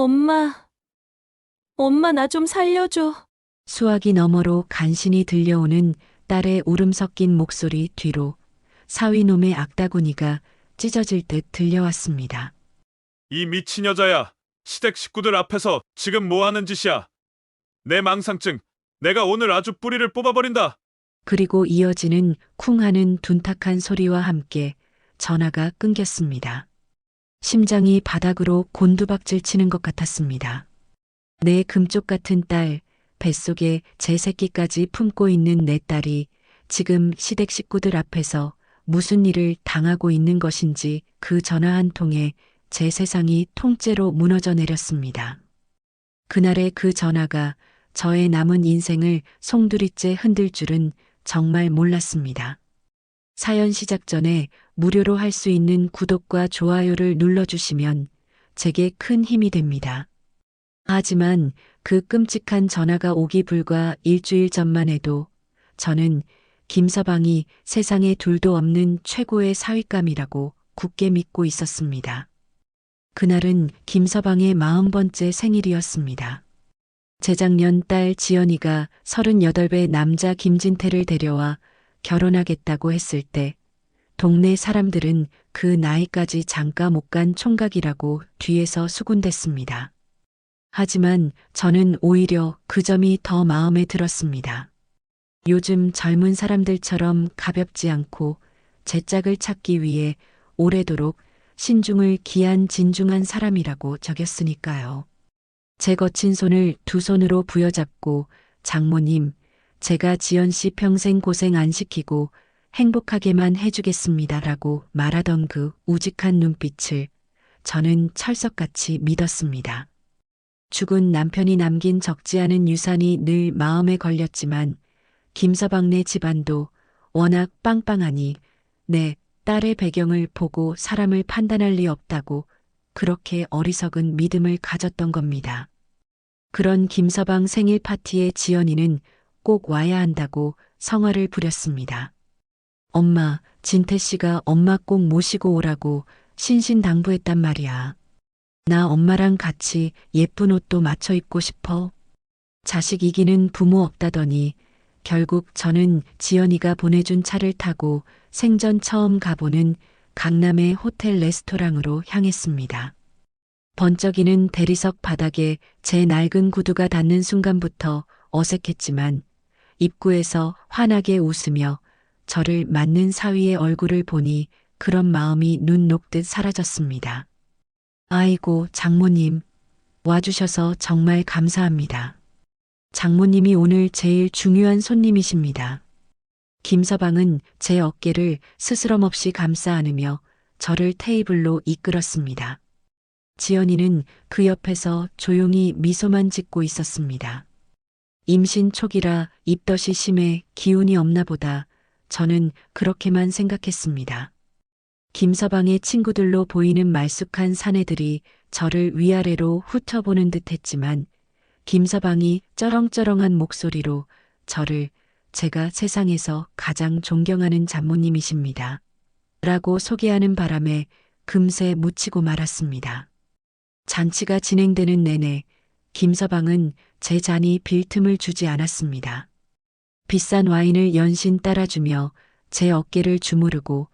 엄마, 엄마 나 좀 살려줘. 수화기 너머로 간신히 들려오는 딸의 울음 섞인 목소리 뒤로 사위놈의 악다구니가 찢어질 듯 들려왔습니다. 이 미친 여자야. 시댁 식구들 앞에서 지금 뭐 하는 짓이야? 내 망상증. 내가 오늘 아주 뿌리를 뽑아버린다. 그리고 이어지는 쿵 하는 둔탁한 소리와 함께 전화가 끊겼습니다. 심장이 바닥으로 곤두박질 치는 것 같았습니다. 내 금쪽 같은 딸, 뱃속에 제 새끼까지 품고 있는 내 딸이 지금 시댁 식구들 앞에서 무슨 일을 당하고 있는 것인지 그 전화 한 통에 제 세상이 통째로 무너져 내렸습니다. 그날의 그 전화가 저의 남은 인생을 송두리째 흔들 줄은 정말 몰랐습니다. 사연 시작 전에 무료로 할 수 있는 구독과 좋아요를 눌러주시면 제게 큰 힘이 됩니다. 하지만 그 끔찍한 전화가 오기 불과 일주일 전만 해도 저는 김서방이 세상에 둘도 없는 최고의 사윗감이라고 굳게 믿고 있었습니다. 그날은 김서방의 40번째 생일이었습니다. 재작년 딸 지연이가 38배 남자 김진태를 데려와 결혼하겠다고 했을 때 동네 사람들은 그 나이까지 장가 못 간 총각이라고 뒤에서 수군댔습니다. 하지만 저는 오히려 그 점이 더 마음에 들었습니다. 요즘 젊은 사람들처럼 가볍지 않고 제 짝을 찾기 위해 오래도록 신중을 기한 진중한 사람이라고 적였으니까요. 제 거친 손을 두 손으로 부여잡고 장모님, 제가 지연 씨 평생 고생 안 시키고 행복하게만 해주겠습니다라고 말하던 그 우직한 눈빛을 저는 철석같이 믿었습니다. 죽은 남편이 남긴 적지 않은 유산이 늘 마음에 걸렸지만 김서방네 집안도 워낙 빵빵하니 내 딸의 배경을 보고 사람을 판단할 리 없다고 그렇게 어리석은 믿음을 가졌던 겁니다. 그런 김서방 생일 파티에 지연이는 꼭 와야 한다고 성화를 부렸습니다. 엄마, 진태 씨가 엄마 꼭 모시고 오라고 신신당부했단 말이야. 나 엄마랑 같이 예쁜 옷도 맞춰 입고 싶어. 자식 이기는 부모 없다더니 결국 저는 지연이가 보내준 차를 타고 생전 처음 가보는 강남의 호텔 레스토랑으로 향했습니다. 번쩍이는 대리석 바닥에 제 낡은 구두가 닿는 순간부터 어색했지만 입구에서 환하게 웃으며 저를 맞는 사위의 얼굴을 보니 그런 마음이 눈 녹듯 사라졌습니다. 아이고, 장모님. 와주셔서 정말 감사합니다. 장모님이 오늘 제일 중요한 손님이십니다. 김서방은 제 어깨를 스스럼 없이 감싸 안으며 저를 테이블로 이끌었습니다. 지연이는 그 옆에서 조용히 미소만 짓고 있었습니다. 임신 초기라 입덧이 심해 기운이 없나 보다. 저는 그렇게만 생각했습니다. 김서방의 친구들로 보이는 말쑥한 사내들이 저를 위아래로 훑어보는 듯 했지만 김서방이 쩌렁쩌렁한 목소리로 저를 제가 세상에서 가장 존경하는 장모님이십니다. 라고 소개하는 바람에 금세 묻히고 말았습니다. 잔치가 진행되는 내내 김서방은 제 잔이 빌 틈을 주지 않았습니다. 비싼 와인을 연신 따라주며 제 어깨를 주무르고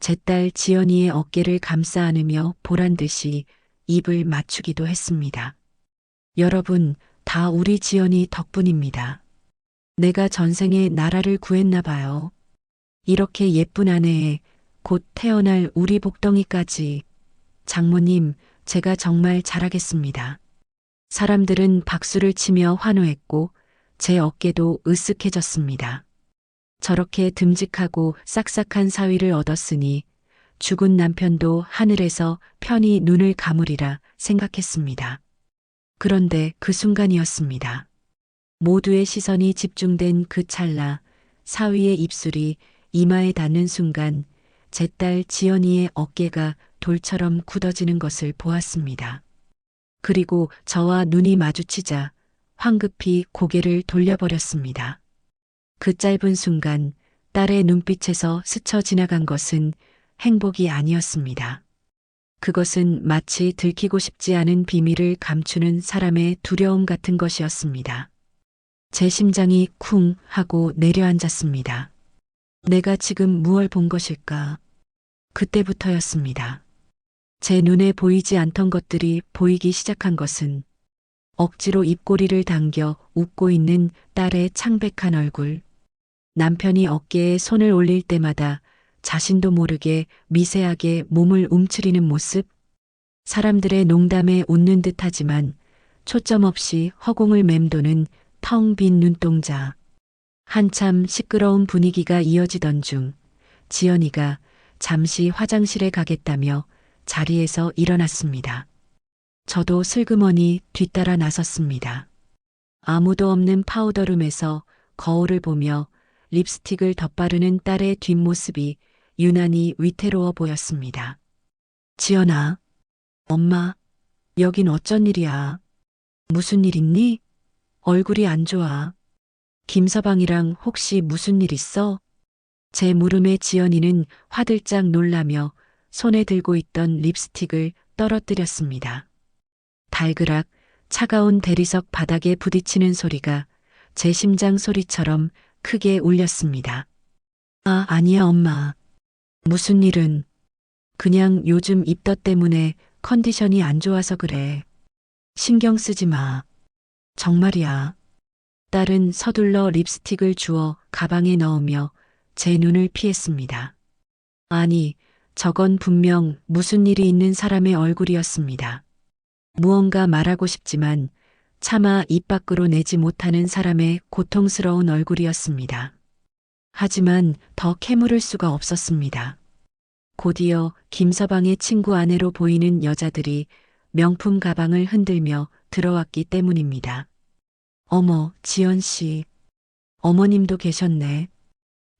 제 딸 지연이의 어깨를 감싸 안으며 보란듯이 입을 맞추기도 했습니다. 여러분, 다 우리 지연이 덕분입니다. 내가 전생에 나라를 구했나 봐요. 이렇게 예쁜 아내에 곧 태어날 우리 복덩이까지. 장모님, 제가 정말 잘하겠습니다. 사람들은 박수를 치며 환호했고 제 어깨도 으쓱해졌습니다. 저렇게 듬직하고 싹싹한 사위를 얻었으니 죽은 남편도 하늘에서 편히 눈을 감으리라 생각했습니다. 그런데 그 순간이었습니다. 모두의 시선이 집중된 그 찰나 사위의 입술이 이마에 닿는 순간 제 딸 지연이의 어깨가 돌처럼 굳어지는 것을 보았습니다. 그리고 저와 눈이 마주치자 황급히 고개를 돌려버렸습니다. 그 짧은 순간 딸의 눈빛에서 스쳐 지나간 것은 행복이 아니었습니다. 그것은 마치 들키고 싶지 않은 비밀을 감추는 사람의 두려움 같은 것이었습니다. 제 심장이 쿵 하고 내려앉았습니다. 내가 지금 무얼 본 것일까? 그때부터였습니다. 제 눈에 보이지 않던 것들이 보이기 시작한 것은 억지로 입꼬리를 당겨 웃고 있는 딸의 창백한 얼굴, 남편이 어깨에 손을 올릴 때마다 자신도 모르게 미세하게 몸을 움츠리는 모습, 사람들의 농담에 웃는 듯하지만 초점 없이 허공을 맴도는 텅 빈 눈동자. 한참 시끄러운 분위기가 이어지던 중 지연이가 잠시 화장실에 가겠다며 자리에서 일어났습니다. 저도 슬그머니 뒤따라 나섰습니다. 아무도 없는 파우더룸에서 거울을 보며 립스틱을 덧바르는 딸의 뒷모습이 유난히 위태로워 보였습니다. 지연아, 엄마, 여긴 어쩐 일이야? 무슨 일 있니? 얼굴이 안 좋아. 김서방이랑 혹시 무슨 일 있어? 제 물음에 지연이는 화들짝 놀라며 손에 들고 있던 립스틱을 떨어뜨렸습니다. 달그락 차가운 대리석 바닥에 부딪히는 소리가 제 심장 소리처럼 크게 울렸습니다. 아, 아니야, 엄마. 무슨 일은? 그냥 요즘 입덧 때문에 컨디션이 안 좋아서 그래. 신경 쓰지 마. 정말이야. 딸은 서둘러 립스틱을 주워 가방에 넣으며 제 눈을 피했습니다. 아니, 저건 분명 무슨 일이 있는 사람의 얼굴이었습니다. 무언가 말하고 싶지만 차마 입 밖으로 내지 못하는 사람의 고통스러운 얼굴이었습니다. 하지만 더 캐물을 수가 없었습니다. 곧이어 김서방의 친구 아내로 보이는 여자들이 명품 가방을 흔들며 들어왔기 때문입니다. 어머, 지연 씨. 어머님도 계셨네.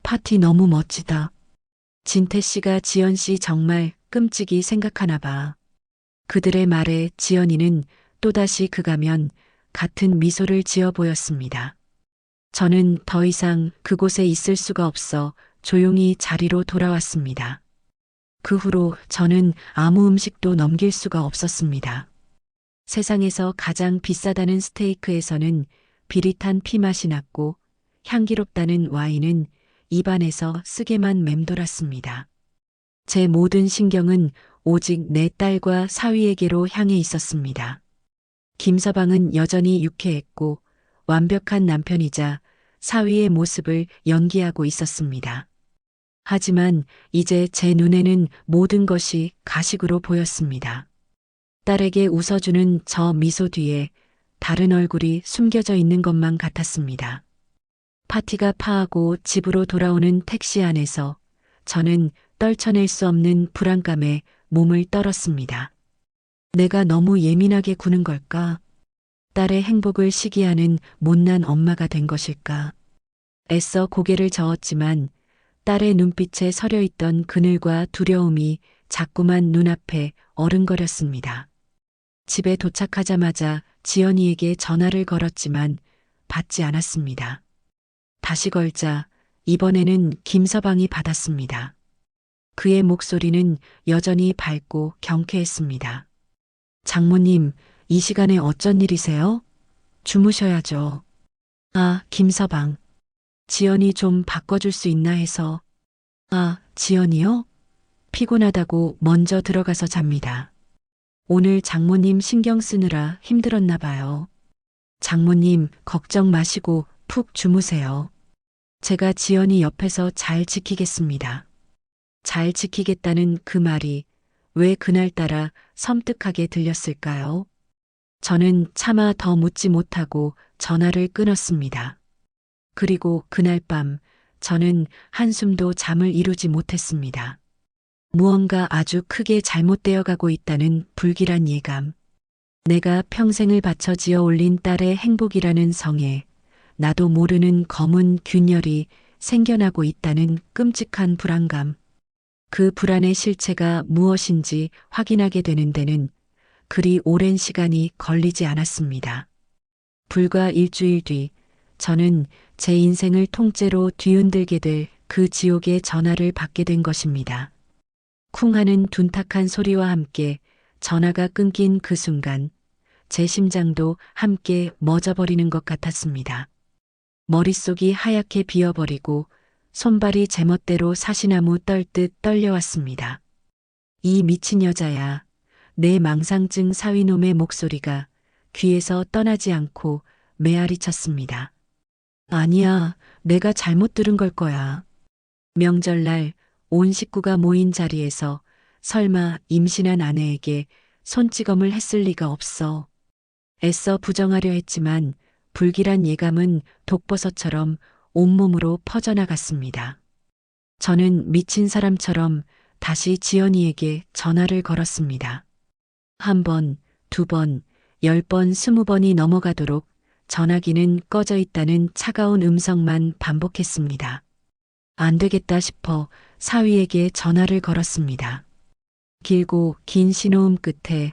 파티 너무 멋지다. 진태 씨가 지연 씨 정말 끔찍이 생각하나 봐. 그들의 말에 지연이는 또다시 그가면 같은 미소를 지어 보였습니다. 저는 더 이상 그곳에 있을 수가 없어 조용히 자리로 돌아왔습니다. 그 후로 저는 아무 음식도 넘길 수가 없었습니다. 세상에서 가장 비싸다는 스테이크에서는 비릿한 피맛이 났고 향기롭다는 와인은 입안에서 쓰게만 맴돌았습니다. 제 모든 신경은 오직 내 딸과 사위에게로 향해 있었습니다. 김서방은 여전히 유쾌했고 완벽한 남편이자 사위의 모습을 연기하고 있었습니다. 하지만 이제 제 눈에는 모든 것이 가식으로 보였습니다. 딸에게 웃어주는 저 미소 뒤에 다른 얼굴이 숨겨져 있는 것만 같았습니다. 파티가 파하고 집으로 돌아오는 택시 안에서 저는 떨쳐낼 수 없는 불안감에 몸을 떨었습니다. 내가 너무 예민하게 구는 걸까? 딸의 행복을 시기하는 못난 엄마가 된 것일까? 애써 고개를 저었지만 딸의 눈빛에 서려 있던 그늘과 두려움이 자꾸만 눈앞에 어른거렸습니다. 집에 도착하자마자 지연이에게 전화를 걸었지만 받지 않았습니다. 다시 걸자 이번에는 김서방이 받았습니다. 그의 목소리는 여전히 밝고 경쾌했습니다. 장모님, 이 시간에 어쩐 일이세요? 주무셔야죠. 아, 김서방. 지연이 좀 바꿔줄 수 있나 해서. 아, 지연이요? 피곤하다고 먼저 들어가서 잡니다. 오늘 장모님 신경 쓰느라 힘들었나 봐요. 장모님, 걱정 마시고 푹 주무세요. 제가 지연이 옆에서 잘 지키겠습니다. 잘 지키겠다는 그 말이 왜 그날따라 섬뜩하게 들렸을까요? 저는 차마 더 묻지 못하고 전화를 끊었습니다. 그리고 그날 밤 저는 한숨도 잠을 이루지 못했습니다. 무언가 아주 크게 잘못되어 가고 있다는 불길한 예감. 내가 평생을 바쳐 지어 올린 딸의 행복이라는 성에 나도 모르는 검은 균열이 생겨나고 있다는 끔찍한 불안감. 그 불안의 실체가 무엇인지 확인하게 되는 데는 그리 오랜 시간이 걸리지 않았습니다. 불과 일주일 뒤 저는 제 인생을 통째로 뒤흔들게 될 그 지옥의 전화를 받게 된 것입니다. 쿵 하는 둔탁한 소리와 함께 전화가 끊긴 그 순간 제 심장도 함께 멎어버리는 것 같았습니다. 머릿속이 하얗게 비어버리고 손발이 제멋대로 사시나무 떨듯 떨려왔습니다. 이 미친 여자야. 내 망상증 사위놈의 목소리가 귀에서 떠나지 않고 메아리쳤습니다. 아니야, 내가 잘못 들은 걸 거야. 명절날 온 식구가 모인 자리에서 설마 임신한 아내에게 손찌검을 했을 리가 없어. 애써 부정하려 했지만 불길한 예감은 독버섯처럼 온몸으로 퍼져나갔습니다. 저는 미친 사람처럼 다시 지연이에게 전화를 걸었습니다. 1번, 2번, 10번, 20번이 넘어가도록 전화기는 꺼져 있다는 차가운 음성만 반복했습니다. 안 되겠다 싶어 사위에게 전화를 걸었습니다. 길고 긴 신호음 끝에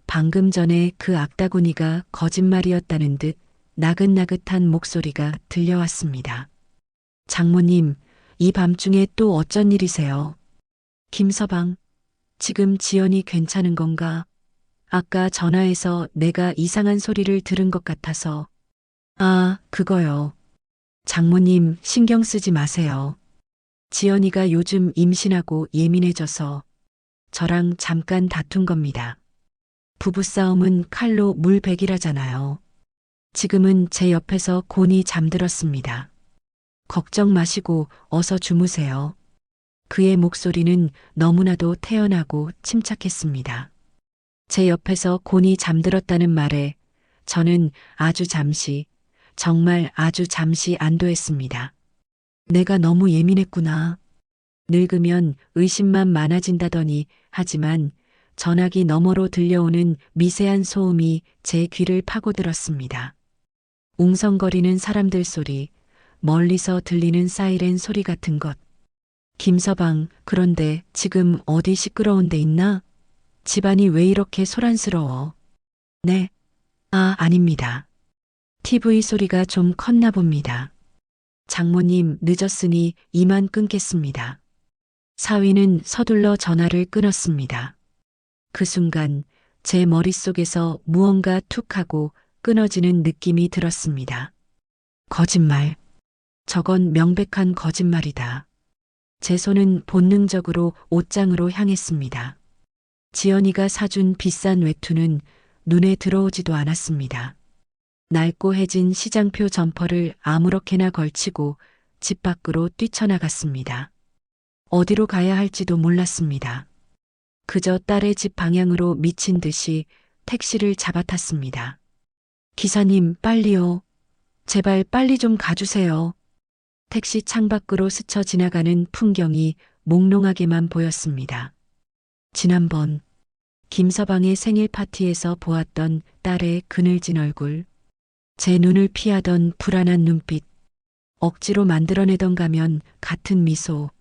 방금 전에 그 악다구니가 거짓말이었다는 듯 나긋나긋한 목소리가 들려왔습니다. 장모님, 이 밤중에 또 어쩐 일이세요? 김서방, 지금 지연이 괜찮은 건가? 아까 전화해서 내가 이상한 소리를 들은 것 같아서. 아, 그거요. 장모님, 신경 쓰지 마세요. 지연이가 요즘 임신하고 예민해져서 저랑 잠깐 다툰 겁니다. 부부싸움은 칼로 물베기라잖아요. 지금은 제 옆에서 곤히 잠들었습니다. 걱정 마시고 어서 주무세요. 그의 목소리는 너무나도 태연하고 침착했습니다. 제 옆에서 곤히 잠들었다는 말에 저는 아주 잠시, 정말 아주 잠시 안도했습니다. 내가 너무 예민했구나. 늙으면 의심만 많아진다더니 하지만 전화기 너머로 들려오는 미세한 소음이 제 귀를 파고들었습니다. 웅성거리는 사람들 소리, 멀리서 들리는 사이렌 소리 같은 것. 김서방, 그런데 지금 어디 시끄러운 데 있나? 집안이 왜 이렇게 소란스러워? 네. 아, 아닙니다. TV 소리가 좀 컸나 봅니다. 장모님, 늦었으니 이만 끊겠습니다. 사위는 서둘러 전화를 끊었습니다. 그 순간 제 머릿속에서 무언가 툭 하고 끊어지는 느낌이 들었습니다. 거짓말. 저건 명백한 거짓말이다. 제 손은 본능적으로 옷장으로 향했습니다. 지연이가 사준 비싼 외투는 눈에 들어오지도 않았습니다. 낡고 해진 시장표 점퍼를 아무렇게나 걸치고 집 밖으로 뛰쳐나갔습니다. 어디로 가야 할지도 몰랐습니다. 그저 딸의 집 방향으로 미친 듯이 택시를 잡아탔습니다. 기사님, 빨리요. 제발 빨리 좀 가주세요. 택시 창밖으로 스쳐 지나가는 풍경이 몽롱하게만 보였습니다. 지난번 김서방의 생일 파티에서 보았던 딸의 그늘진 얼굴, 제 눈을 피하던 불안한 눈빛, 억지로 만들어내던 가면 같은 미소,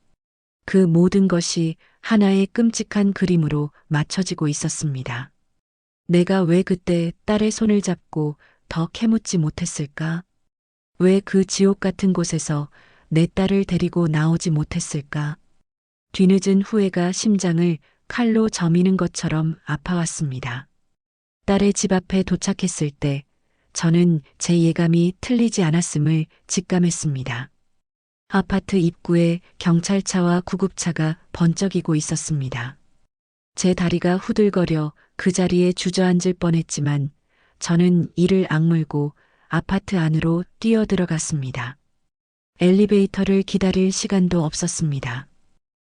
그 모든 것이 하나의 끔찍한 그림으로 맞춰지고 있었습니다. 내가 왜 그때 딸의 손을 잡고 더 캐묻지 못했을까? 왜 그 지옥 같은 곳에서 내 딸을 데리고 나오지 못했을까? 뒤늦은 후회가 심장을 칼로 저미는 것처럼 아파왔습니다. 딸의 집 앞에 도착했을 때 저는 제 예감이 틀리지 않았음을 직감했습니다. 아파트 입구에 경찰차와 구급차가 번쩍이고 있었습니다. 제 다리가 후들거려 그 자리에 주저앉을 뻔했지만 저는 이를 악물고 아파트 안으로 뛰어들어갔습니다. 엘리베이터를 기다릴 시간도 없었습니다.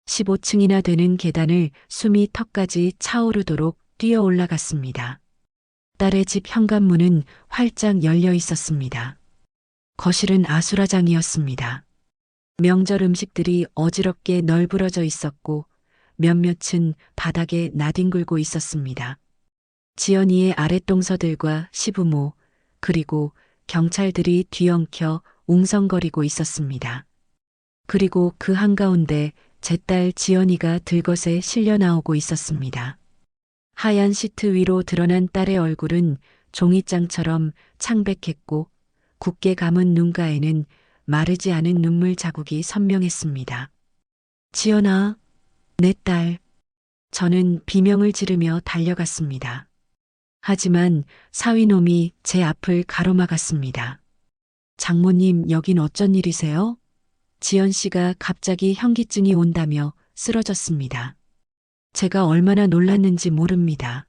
15층이나 되는 계단을 숨이 턱까지 차오르도록 뛰어 올라갔습니다. 딸의 집 현관문은 활짝 열려 있었습니다. 거실은 아수라장이었습니다. 명절 음식들이 어지럽게 널브러져 있었고 몇몇은 바닥에 나뒹굴고 있었습니다. 지연이의 아랫동서들과 시부모 그리고 경찰들이 뒤엉켜 웅성거리고 있었습니다. 그리고 그 한가운데 제 딸 지연이가 들것에 실려 나오고 있었습니다. 하얀 시트 위로 드러난 딸의 얼굴은 종이장처럼 창백했고 굳게 감은 눈가에는 마르지 않은 눈물 자국이 선명했습니다. 지연아, 내 딸. 저는 비명을 지르며 달려갔습니다. 하지만 사위놈이 제 앞을 가로막았습니다. 장모님, 여긴 어쩐 일이세요? 지연 씨가 갑자기 현기증이 온다며 쓰러졌습니다. 제가 얼마나 놀랐는지 모릅니다.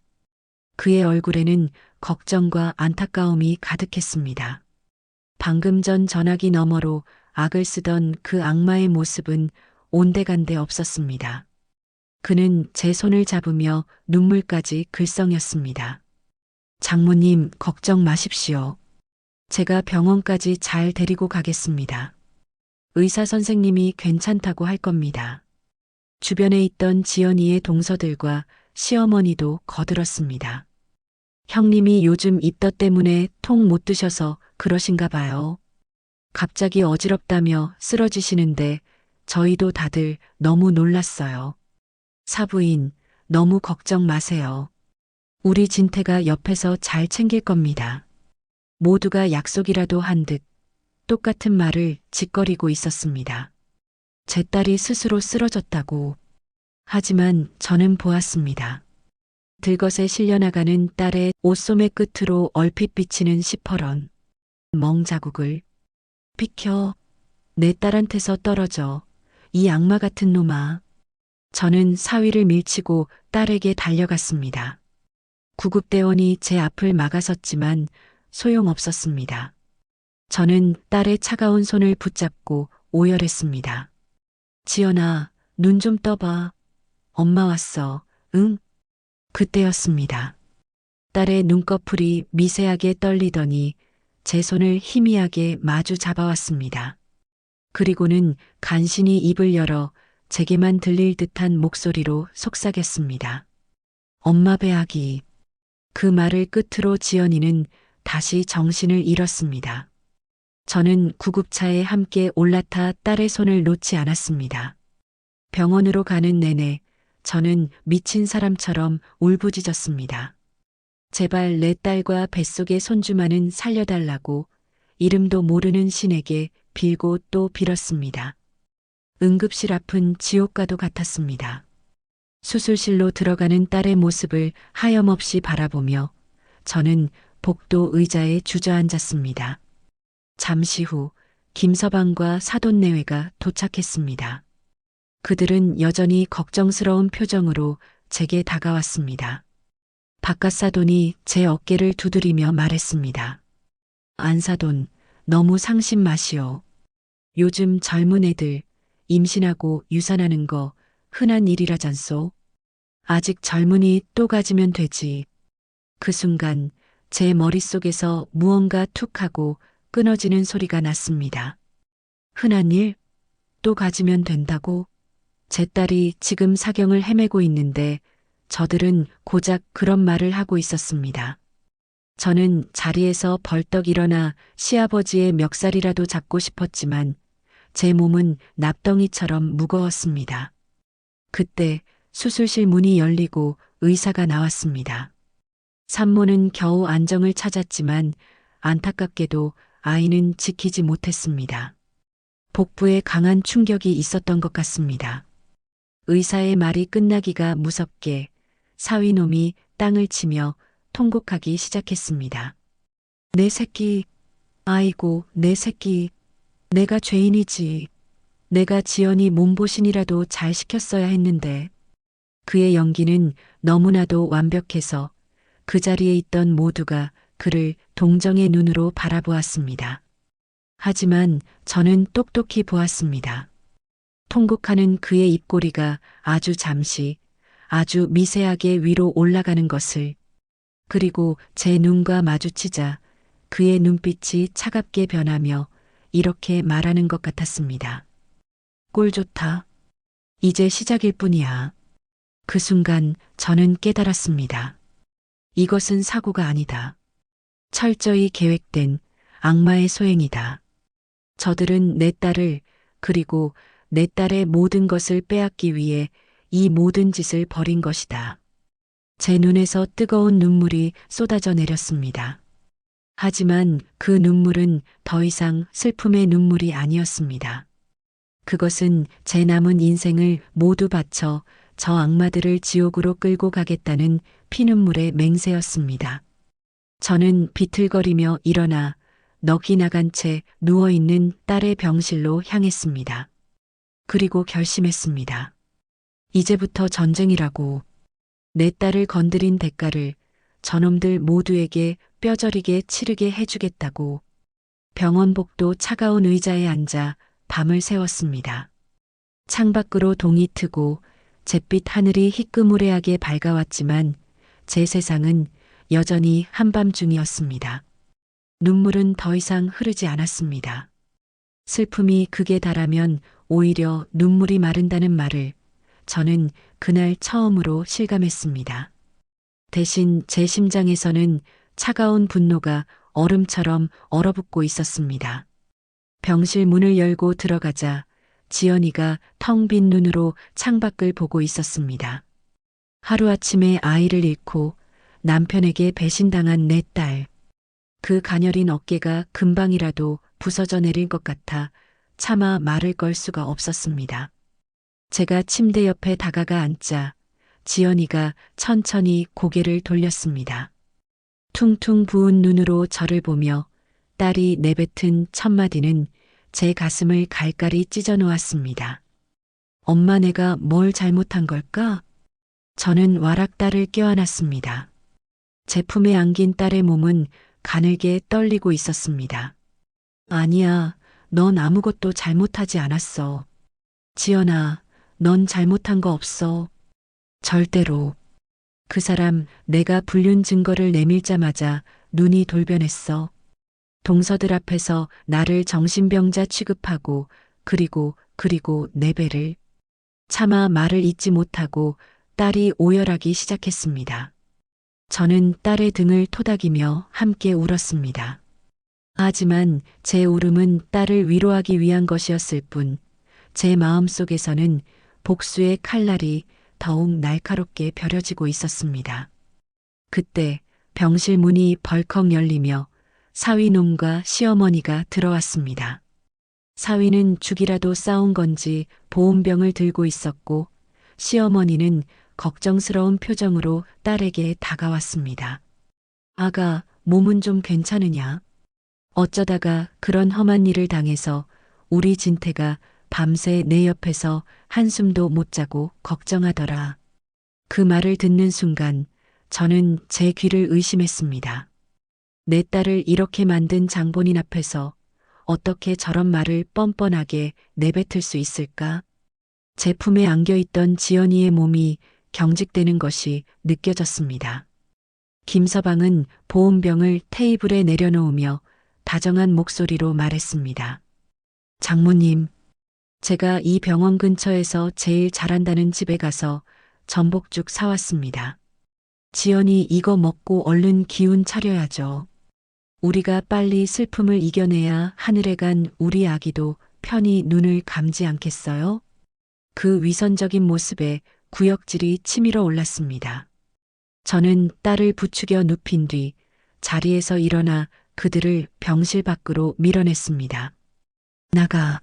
그의 얼굴에는 걱정과 안타까움이 가득했습니다. 방금 전 전화기 너머로 악을 쓰던 그 악마의 모습은 온데간데 없었습니다. 그는 제 손을 잡으며 눈물까지 글썽였습니다. 장모님, 걱정 마십시오. 제가 병원까지 잘 데리고 가겠습니다. 의사 선생님이 괜찮다고 할 겁니다. 주변에 있던 지연이의 동서들과 시어머니도 거들었습니다. 형님이 요즘 입덧 때문에 통 못 드셔서 그러신가 봐요. 갑자기 어지럽다며 쓰러지시는데 저희도 다들 너무 놀랐어요. 사부인, 너무 걱정 마세요. 우리 진태가 옆에서 잘 챙길 겁니다. 모두가 약속이라도 한 듯 똑같은 말을 짓거리고 있었습니다. 제 딸이 스스로 쓰러졌다고. 하지만 저는 보았습니다. 들것에 실려나가는 딸의 옷소매 끝으로 얼핏 비치는 시퍼런 멍자국을. 비켜. 내 딸한테서 떨어져. 이 악마 같은 놈아. 저는 사위를 밀치고 딸에게 달려갔습니다. 구급대원이 제 앞을 막아섰지만 소용없었습니다. 저는 딸의 차가운 손을 붙잡고 오열했습니다. 지연아, 눈 좀 떠봐. 엄마 왔어. 응? 그때였습니다. 딸의 눈꺼풀이 미세하게 떨리더니 제 손을 희미하게 마주 잡아왔습니다. 그리고는 간신히 입을 열어 제게만 들릴 듯한 목소리로 속삭였습니다. 엄마 배아기. 그 말을 끝으로 지연이는 다시 정신을 잃었습니다. 저는 구급차에 함께 올라타 딸의 손을 놓지 않았습니다. 병원으로 가는 내내 저는 미친 사람처럼 울부짖었습니다. 제발 내 딸과 뱃속의 손주만은 살려달라고 이름도 모르는 신에게 빌고 또 빌었습니다. 응급실 앞은 지옥과도 같았습니다. 수술실로 들어가는 딸의 모습을 하염없이 바라보며 저는 복도 의자에 주저앉았습니다. 잠시 후 김서방과 사돈내외가 도착했습니다. 그들은 여전히 걱정스러운 표정으로 제게 다가왔습니다. 박갓사돈이 제 어깨를 두드리며 말했습니다. 안사돈, 너무 상심 마시오. 요즘 젊은 애들 임신하고 유산하는 거 흔한 일이라잖소. 아직 젊으니 또 가지면 되지. 그 순간 제 머릿속에서 무언가 툭 하고 끊어지는 소리가 났습니다. 흔한 일? 또 가지면 된다고? 제 딸이 지금 사경을 헤매고 있는데 저들은 고작 그런 말을 하고 있었습니다. 저는 자리에서 벌떡 일어나 시아버지의 멱살이라도 잡고 싶었지만 제 몸은 납덩이처럼 무거웠습니다. 그때 수술실 문이 열리고 의사가 나왔습니다. 산모는 겨우 안정을 찾았지만 안타깝게도 아이는 지키지 못했습니다. 복부에 강한 충격이 있었던 것 같습니다. 의사의 말이 끝나기가 무섭게 사위놈이 땅을 치며 통곡하기 시작했습니다. 내 새끼, 아이고 내 새끼, 내가 죄인이지. 내가 지연이 몸보신이라도 잘 시켰어야 했는데. 그의 연기는 너무나도 완벽해서 그 자리에 있던 모두가 그를 동정의 눈으로 바라보았습니다. 하지만 저는 똑똑히 보았습니다. 통곡하는 그의 입꼬리가 아주 잠시, 아주 미세하게 위로 올라가는 것을. 그리고 제 눈과 마주치자 그의 눈빛이 차갑게 변하며 이렇게 말하는 것 같았습니다. 꼴 좋다. 이제 시작일 뿐이야. 그 순간 저는 깨달았습니다. 이것은 사고가 아니다. 철저히 계획된 악마의 소행이다. 저들은 내 딸을 그리고 내 딸의 모든 것을 빼앗기 위해 이 모든 짓을 벌인 것이다. 제 눈에서 뜨거운 눈물이 쏟아져 내렸습니다. 하지만 그 눈물은 더 이상 슬픔의 눈물이 아니었습니다. 그것은 제 남은 인생을 모두 바쳐 저 악마들을 지옥으로 끌고 가겠다는 피눈물의 맹세였습니다. 저는 비틀거리며 일어나 넋이 나간 채 누워있는 딸의 병실로 향했습니다. 그리고 결심했습니다. 이제부터 전쟁이라고. 내 딸을 건드린 대가를 저놈들 모두에게 뼈저리게 치르게 해주겠다고. 병원복도 차가운 의자에 앉아 밤을 새웠습니다. 창밖으로 동이 트고 잿빛 하늘이 희끄무레하게 밝아왔지만 제 세상은 여전히 한밤중이었습니다. 눈물은 더 이상 흐르지 않았습니다. 슬픔이 극에 달하면 오히려 눈물이 마른다는 말을 저는 그날 처음으로 실감했습니다. 대신 제 심장에서는 차가운 분노가 얼음처럼 얼어붙고 있었습니다. 병실 문을 열고 들어가자 지연이가 텅 빈 눈으로 창밖을 보고 있었습니다. 하루아침에 아이를 잃고 남편에게 배신당한 내 딸. 그 가녀린 어깨가 금방이라도 부서져 내릴 것 같아 차마 말을 걸 수가 없었습니다. 제가 침대 옆에 다가가 앉자 지연이가 천천히 고개를 돌렸습니다. 퉁퉁 부은 눈으로 저를 보며 딸이 내뱉은 첫마디는 제 가슴을 갈갈이 찢어 놓았습니다. 엄마, 내가 뭘 잘못한 걸까? 저는 와락 딸을 껴안았습니다. 제 품에 안긴 딸의 몸은 가늘게 떨리고 있었습니다. 아니야, 넌 아무것도 잘못하지 않았어. 지연아, 넌 잘못한 거 없어. 절대로. 그 사람, 내가 불륜 증거를 내밀자마자 눈이 돌변했어. 동서들 앞에서 나를 정신병자 취급하고 그리고 내 배를. 차마 말을 잇지 못하고 딸이 오열하기 시작했습니다. 저는 딸의 등을 토닥이며 함께 울었습니다. 하지만 제 울음은 딸을 위로하기 위한 것이었을 뿐, 제 마음속에서는 복수의 칼날이 더욱 날카롭게 벼려지고 있었습니다. 그때 병실 문이 벌컥 열리며 사위놈과 시어머니가 들어왔습니다. 사위는 죽이라도 싸운 건지 보온병을 들고 있었고, 시어머니는 걱정스러운 표정으로 딸에게 다가왔습니다. 아가, 몸은 좀 괜찮으냐? 어쩌다가 그런 험한 일을 당해서 우리 진태가 밤새 내 옆에서 한숨도 못 자고 걱정하더라. 그 말을 듣는 순간 저는 제 귀를 의심했습니다. 내 딸을 이렇게 만든 장본인 앞에서 어떻게 저런 말을 뻔뻔하게 내뱉을 수 있을까? 제 품에 안겨있던 지연이의 몸이 경직되는 것이 느껴졌습니다. 김서방은 보온병을 테이블에 내려놓으며 다정한 목소리로 말했습니다. 장모님, 제가 이 병원 근처에서 제일 잘한다는 집에 가서 전복죽 사왔습니다. 지연이 이거 먹고 얼른 기운 차려야죠. 우리가 빨리 슬픔을 이겨내야 하늘에 간 우리 아기도 편히 눈을 감지 않겠어요? 그 위선적인 모습에 구역질이 치밀어 올랐습니다. 저는 딸을 부추겨 눕힌 뒤 자리에서 일어나 그들을 병실 밖으로 밀어냈습니다. 나가.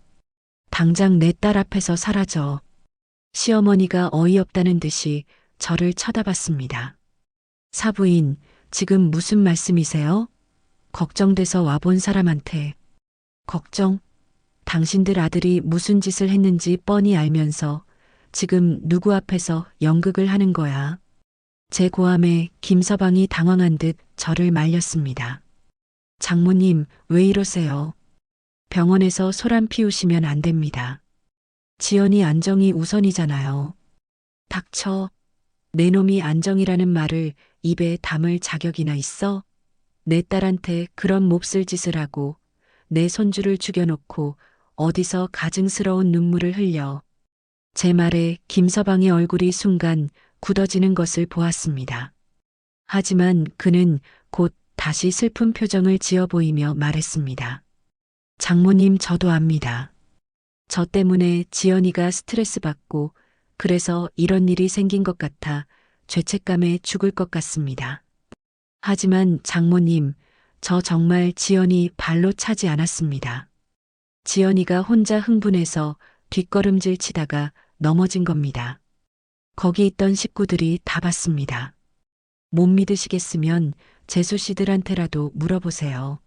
당장 내 딸 앞에서 사라져. 시어머니가 어이없다는 듯이 저를 쳐다봤습니다. 사부인, 지금 무슨 말씀이세요? 걱정돼서 와본 사람한테. 걱정? 당신들 아들이 무슨 짓을 했는지 뻔히 알면서 지금 누구 앞에서 연극을 하는 거야. 제 고함에 김서방이 당황한 듯 저를 말렸습니다. 장모님, 왜 이러세요? 병원에서 소란 피우시면 안 됩니다. 지연이 안정이 우선이잖아요. 닥쳐. 내 놈이 안정이라는 말을 입에 담을 자격이나 있어? 내 딸한테 그런 몹쓸 짓을 하고 내 손주를 죽여놓고 어디서 가증스러운 눈물을 흘려. 제 말에 김서방의 얼굴이 순간 굳어지는 것을 보았습니다. 하지만 그는 곧 다시 슬픈 표정을 지어 보이며 말했습니다. 장모님, 저도 압니다. 저 때문에 지연이가 스트레스 받고 그래서 이런 일이 생긴 것 같아 죄책감에 죽을 것 같습니다. 하지만 장모님, 저 정말 지연이 발로 차지 않았습니다. 지연이가 혼자 흥분해서 뒷걸음질 치다가 넘어진 겁니다. 거기 있던 식구들이 다 봤습니다. 못 믿으시겠으면 재수 씨들한테라도 물어보세요.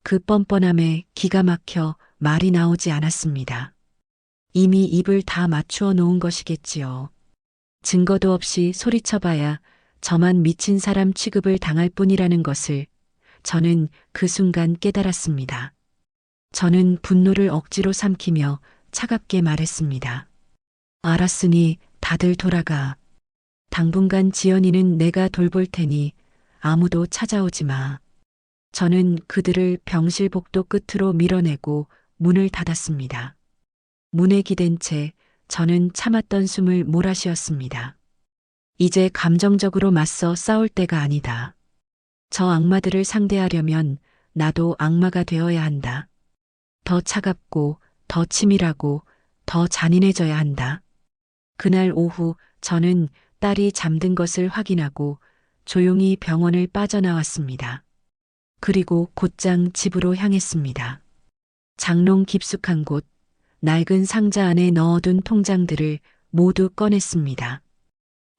그 뻔뻔함에 기가 막혀 말이 나오지 않았습니다. 이미 입을 다 맞추어 놓은 것이겠지요. 증거도 없이 소리쳐봐야 저만 미친 사람 취급을 당할 뿐이라는 것을 저는 그 순간 깨달았습니다. 저는 분노를 억지로 삼키며 차갑게 말했습니다. 알았으니 다들 돌아가. 당분간 지연이는 내가 돌볼 테니 아무도 찾아오지 마. 저는 그들을 병실복도 끝으로 밀어내고 문을 닫았습니다. 문에 기댄 채 저는 참았던 숨을 몰아쉬었습니다. 이제 감정적으로 맞서 싸울 때가 아니다. 저 악마들을 상대하려면 나도 악마가 되어야 한다. 더 차갑고 더 치밀하고 더 잔인해져야 한다. 그날 오후 저는 딸이 잠든 것을 확인하고 조용히 병원을 빠져나왔습니다. 그리고 곧장 집으로 향했습니다. 장롱 깊숙한 곳, 낡은 상자 안에 넣어둔 통장들을 모두 꺼냈습니다.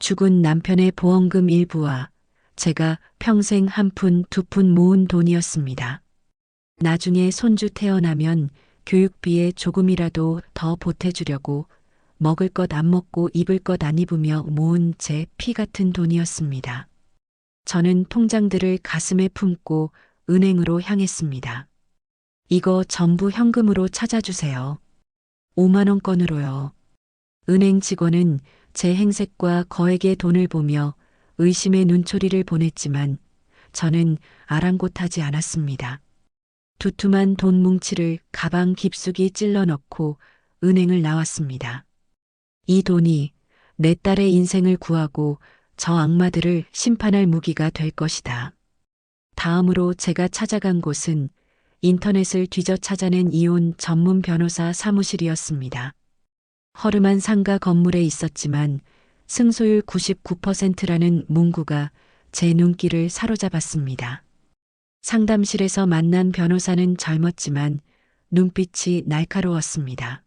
죽은 남편의 보험금 일부와 제가 평생 한 푼, 두 푼 모은 돈이었습니다. 나중에 손주 태어나면 교육비에 조금이라도 더 보태주려고 먹을 것 안 먹고 입을 것 안 입으며 모은 제 피 같은 돈이었습니다. 저는 통장들을 가슴에 품고 은행으로 향했습니다. 이거 전부 현금으로 찾아주세요. 5만 원권으로요. 은행 직원은 제 행색과 거액의 돈을 보며 의심의 눈초리를 보냈지만 저는 아랑곳하지 않았습니다. 두툼한 돈 뭉치를 가방 깊숙이 찔러 넣고 은행을 나왔습니다. 이 돈이 내 딸의 인생을 구하고 저 악마들을 심판할 무기가 될 것이다. 다음으로 제가 찾아간 곳은 인터넷을 뒤져 찾아낸 이혼 전문 변호사 사무실이었습니다. 허름한 상가 건물에 있었지만 승소율 99%라는 문구가 제 눈길을 사로잡았습니다. 상담실에서 만난 변호사는 젊었지만 눈빛이 날카로웠습니다.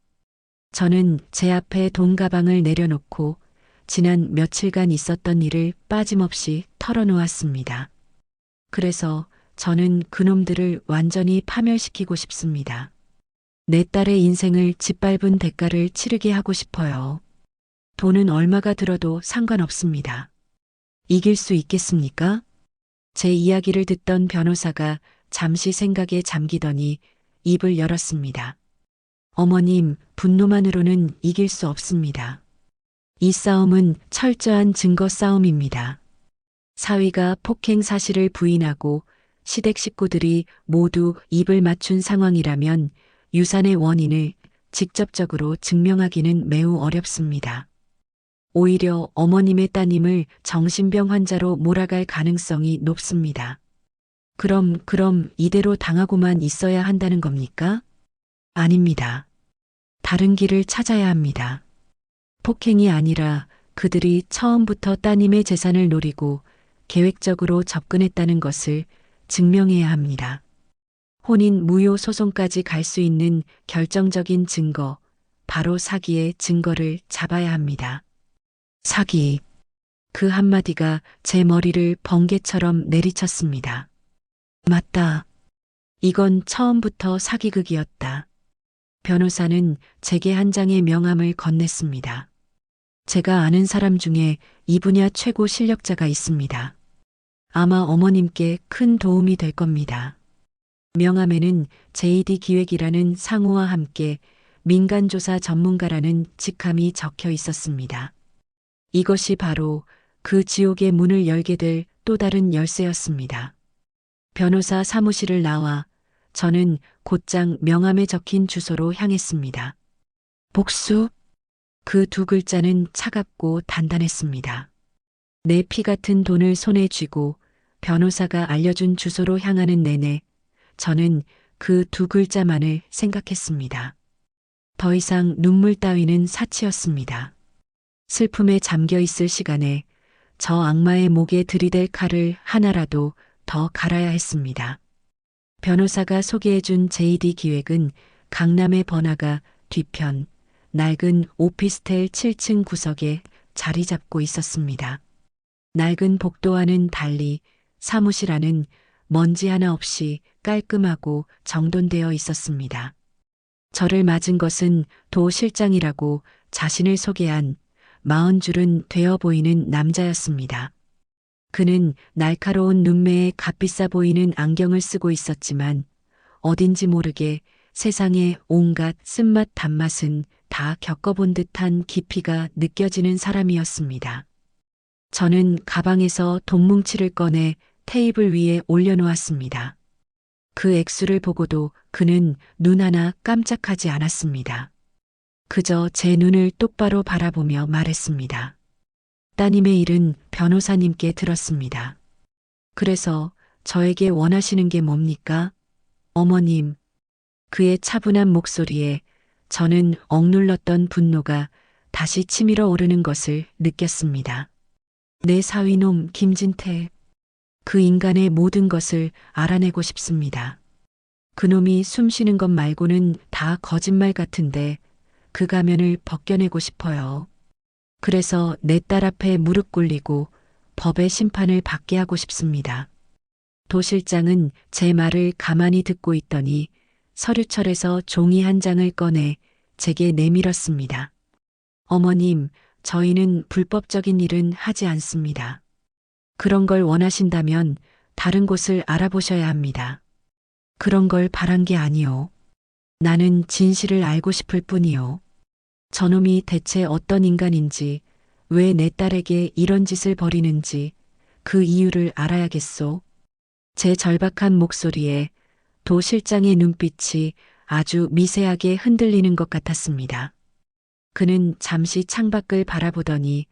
저는 제 앞에 돈 가방을 내려놓고 지난 며칠간 있었던 일을 빠짐없이 털어놓았습니다. 그래서 저는 그놈들을 완전히 파멸시키고 싶습니다. 내 딸의 인생을 짓밟은 대가를 치르게 하고 싶어요. 돈은 얼마가 들어도 상관없습니다. 이길 수 있겠습니까? 제 이야기를 듣던 변호사가 잠시 생각에 잠기더니 입을 열었습니다. 어머님, 분노만으로는 이길 수 없습니다. 이 싸움은 철저한 증거 싸움입니다. 사위가 폭행 사실을 부인하고 시댁 식구들이 모두 입을 맞춘 상황이라면 유산의 원인을 직접적으로 증명하기는 매우 어렵습니다. 오히려 어머님의 따님을 정신병 환자로 몰아갈 가능성이 높습니다. 그럼 이대로 당하고만 있어야 한다는 겁니까? 아닙니다. 다른 길을 찾아야 합니다. 폭행이 아니라 그들이 처음부터 따님의 재산을 노리고 계획적으로 접근했다는 것을 증명해야 합니다. 혼인 무효 소송까지 갈 수 있는 결정적인 증거, 바로 사기의 증거를 잡아야 합니다. 사기. 그 한마디가 제 머리를 번개처럼 내리쳤습니다. 맞다. 이건 처음부터 사기극이었다. 변호사는 제게 한 장의 명함을 건넸습니다. 제가 아는 사람 중에 이 분야 최고 실력자가 있습니다. 아마 어머님께 큰 도움이 될 겁니다. 명함에는 JD 기획이라는 상호와 함께 민간조사 전문가라는 직함이 적혀 있었습니다. 이것이 바로 그 지옥의 문을 열게 될 또 다른 열쇠였습니다. 변호사 사무실을 나와 저는 곧장 명함에 적힌 주소로 향했습니다. 복수? 그 두 글자는 차갑고 단단했습니다. 내 피 같은 돈을 손에 쥐고 변호사가 알려준 주소로 향하는 내내 저는 그 두 글자만을 생각했습니다. 더 이상 눈물 따위는 사치였습니다. 슬픔에 잠겨 있을 시간에 저 악마의 목에 들이댈 칼을 하나라도 더 갈아야 했습니다. 변호사가 소개해준 JD 기획은 강남의 번화가 뒤편 낡은 오피스텔 7층 구석에 자리 잡고 있었습니다. 낡은 복도와는 달리 사무실 안은 먼지 하나 없이 깔끔하고 정돈되어 있었습니다. 저를 맞은 것은 도 실장이라고 자신을 소개한 40줄은 되어 보이는 남자였습니다. 그는 날카로운 눈매에 값비싸 보이는 안경을 쓰고 있었지만 어딘지 모르게 세상의 온갖 쓴맛 단맛은 다 겪어본 듯한 깊이가 느껴지는 사람이었습니다. 저는 가방에서 돈뭉치를 꺼내 테이블 위에 올려놓았습니다. 그 액수를 보고도 그는 눈 하나 깜짝하지 않았습니다. 그저 제 눈을 똑바로 바라보며 말했습니다. 따님의 일은 변호사님께 들었습니다. 그래서 저에게 원하시는 게 뭡니까? 어머님. 그의 차분한 목소리에 저는 억눌렀던 분노가 다시 치밀어 오르는 것을 느꼈습니다. 내 사위놈 김진태. 그 인간의 모든 것을 알아내고 싶습니다. 그놈이 숨쉬는 것 말고는 다 거짓말 같은데 그 가면을 벗겨내고 싶어요. 그래서 내 딸 앞에 무릎 꿇리고 법의 심판을 받게 하고 싶습니다. 도 실장은 제 말을 가만히 듣고 있더니 서류철에서 종이 한 장을 꺼내 제게 내밀었습니다. 어머님, 저희는 불법적인 일은 하지 않습니다. 그런 걸 원하신다면 다른 곳을 알아보셔야 합니다. 그런 걸 바란 게 아니요. 나는 진실을 알고 싶을 뿐이요. 저놈이 대체 어떤 인간인지, 왜 내 딸에게 이런 짓을 벌이는지 그 이유를 알아야겠소. 제 절박한 목소리에 도 실장의 눈빛이 아주 미세하게 흔들리는 것 같았습니다. 그는 잠시 창밖을 바라보더니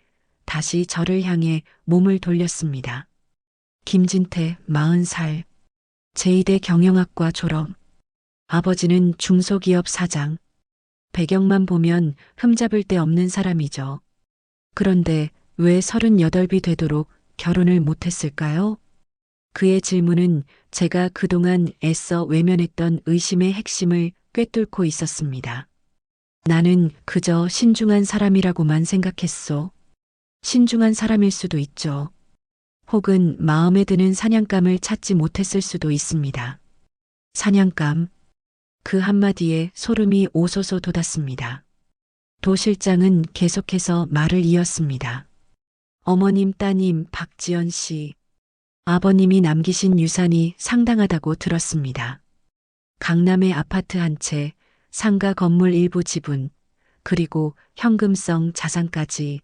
다시 저를 향해 몸을 돌렸습니다. 김진태 40살. 제2대 경영학과 졸업. 아버지는 중소기업 사장. 배경만 보면 흠잡을 데 없는 사람이죠. 그런데 왜 38이 되도록 결혼을 못했을까요? 그의 질문은 제가 그동안 애써 외면했던 의심의 핵심을 꿰뚫고 있었습니다. 나는 그저 신중한 사람이라고만 생각했소. 신중한 사람일 수도 있죠. 혹은 마음에 드는 사냥감을 찾지 못했을 수도 있습니다. 사냥감. 그 한마디에 소름이 오소소 돋았습니다. 도 실장은 계속해서 말을 이었습니다. 어머님 따님 박지연 씨. 아버님이 남기신 유산이 상당하다고 들었습니다. 강남의 아파트 한 채, 상가 건물 일부 지분, 그리고 현금성 자산까지.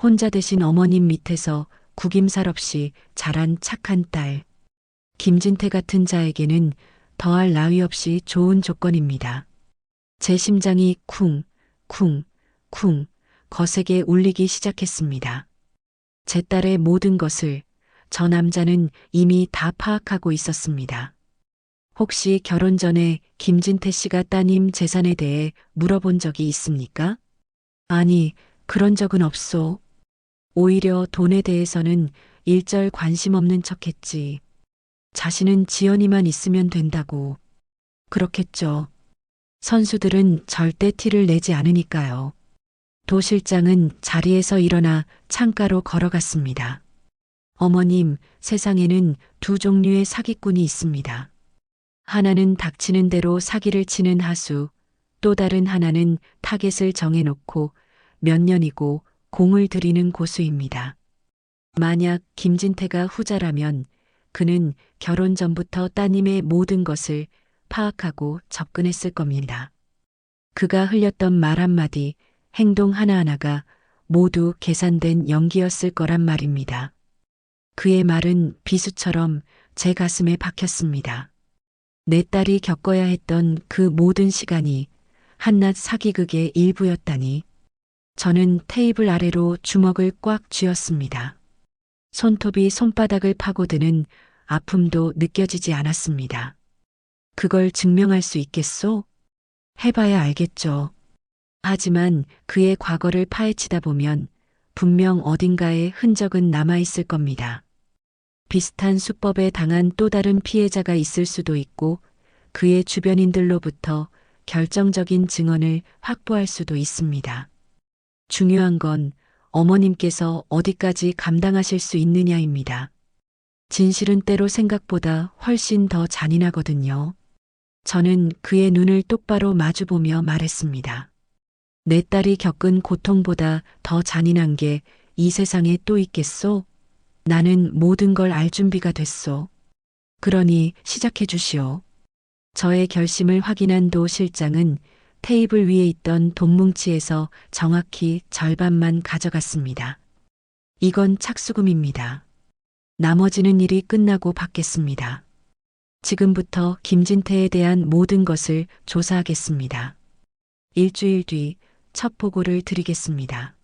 혼자 되신 어머님 밑에서 구김살 없이 자란 착한 딸. 김진태 같은 자에게는 더할 나위 없이 좋은 조건입니다. 제 심장이 쿵, 쿵, 쿵 거세게 울리기 시작했습니다. 제 딸의 모든 것을 저 남자는 이미 다 파악하고 있었습니다. 혹시 결혼 전에 김진태 씨가 따님 재산에 대해 물어본 적이 있습니까? 아니, 그런 적은 없소. 오히려 돈에 대해서는 일절 관심 없는 척했지. 자신은 지연이만 있으면 된다고. 그렇겠죠. 선수들은 절대 티를 내지 않으니까요. 도 실장은 자리에서 일어나 창가로 걸어갔습니다. 어머님, 세상에는 두 종류의 사기꾼이 있습니다. 하나는 닥치는 대로 사기를 치는 하수, 또 다른 하나는 타겟을 정해놓고 몇 년이고 공을 들이는 고수입니다. 만약 김진태가 후자라면 그는 결혼 전부터 따님의 모든 것을 파악하고 접근했을 겁니다. 그가 흘렸던 말 한마디, 행동 하나하나가 모두 계산된 연기였을 거란 말입니다. 그의 말은 비수처럼 제 가슴에 박혔습니다. 내 딸이 겪어야 했던 그 모든 시간이 한낱 사기극의 일부였다니. 저는 테이블 아래로 주먹을 꽉 쥐었습니다. 손톱이 손바닥을 파고드는 아픔도 느껴지지 않았습니다. 그걸 증명할 수 있겠소? 해봐야 알겠죠. 하지만 그의 과거를 파헤치다 보면 분명 어딘가에 흔적은 남아있을 겁니다. 비슷한 수법에 당한 또 다른 피해자가 있을 수도 있고 그의 주변인들로부터 결정적인 증언을 확보할 수도 있습니다. 중요한 건 어머님께서 어디까지 감당하실 수 있느냐입니다. 진실은 때로 생각보다 훨씬 더 잔인하거든요. 저는 그의 눈을 똑바로 마주보며 말했습니다. 내 딸이 겪은 고통보다 더 잔인한 게 이 세상에 또 있겠소? 나는 모든 걸 알 준비가 됐소. 그러니 시작해 주시오. 저의 결심을 확인한 도 실장은 테이블 위에 있던 돈뭉치에서 정확히 절반만 가져갔습니다. 이건 착수금입니다. 나머지는 일이 끝나고 받겠습니다. 지금부터 김진태에 대한 모든 것을 조사하겠습니다. 일주일 뒤 첫 보고를 드리겠습니다.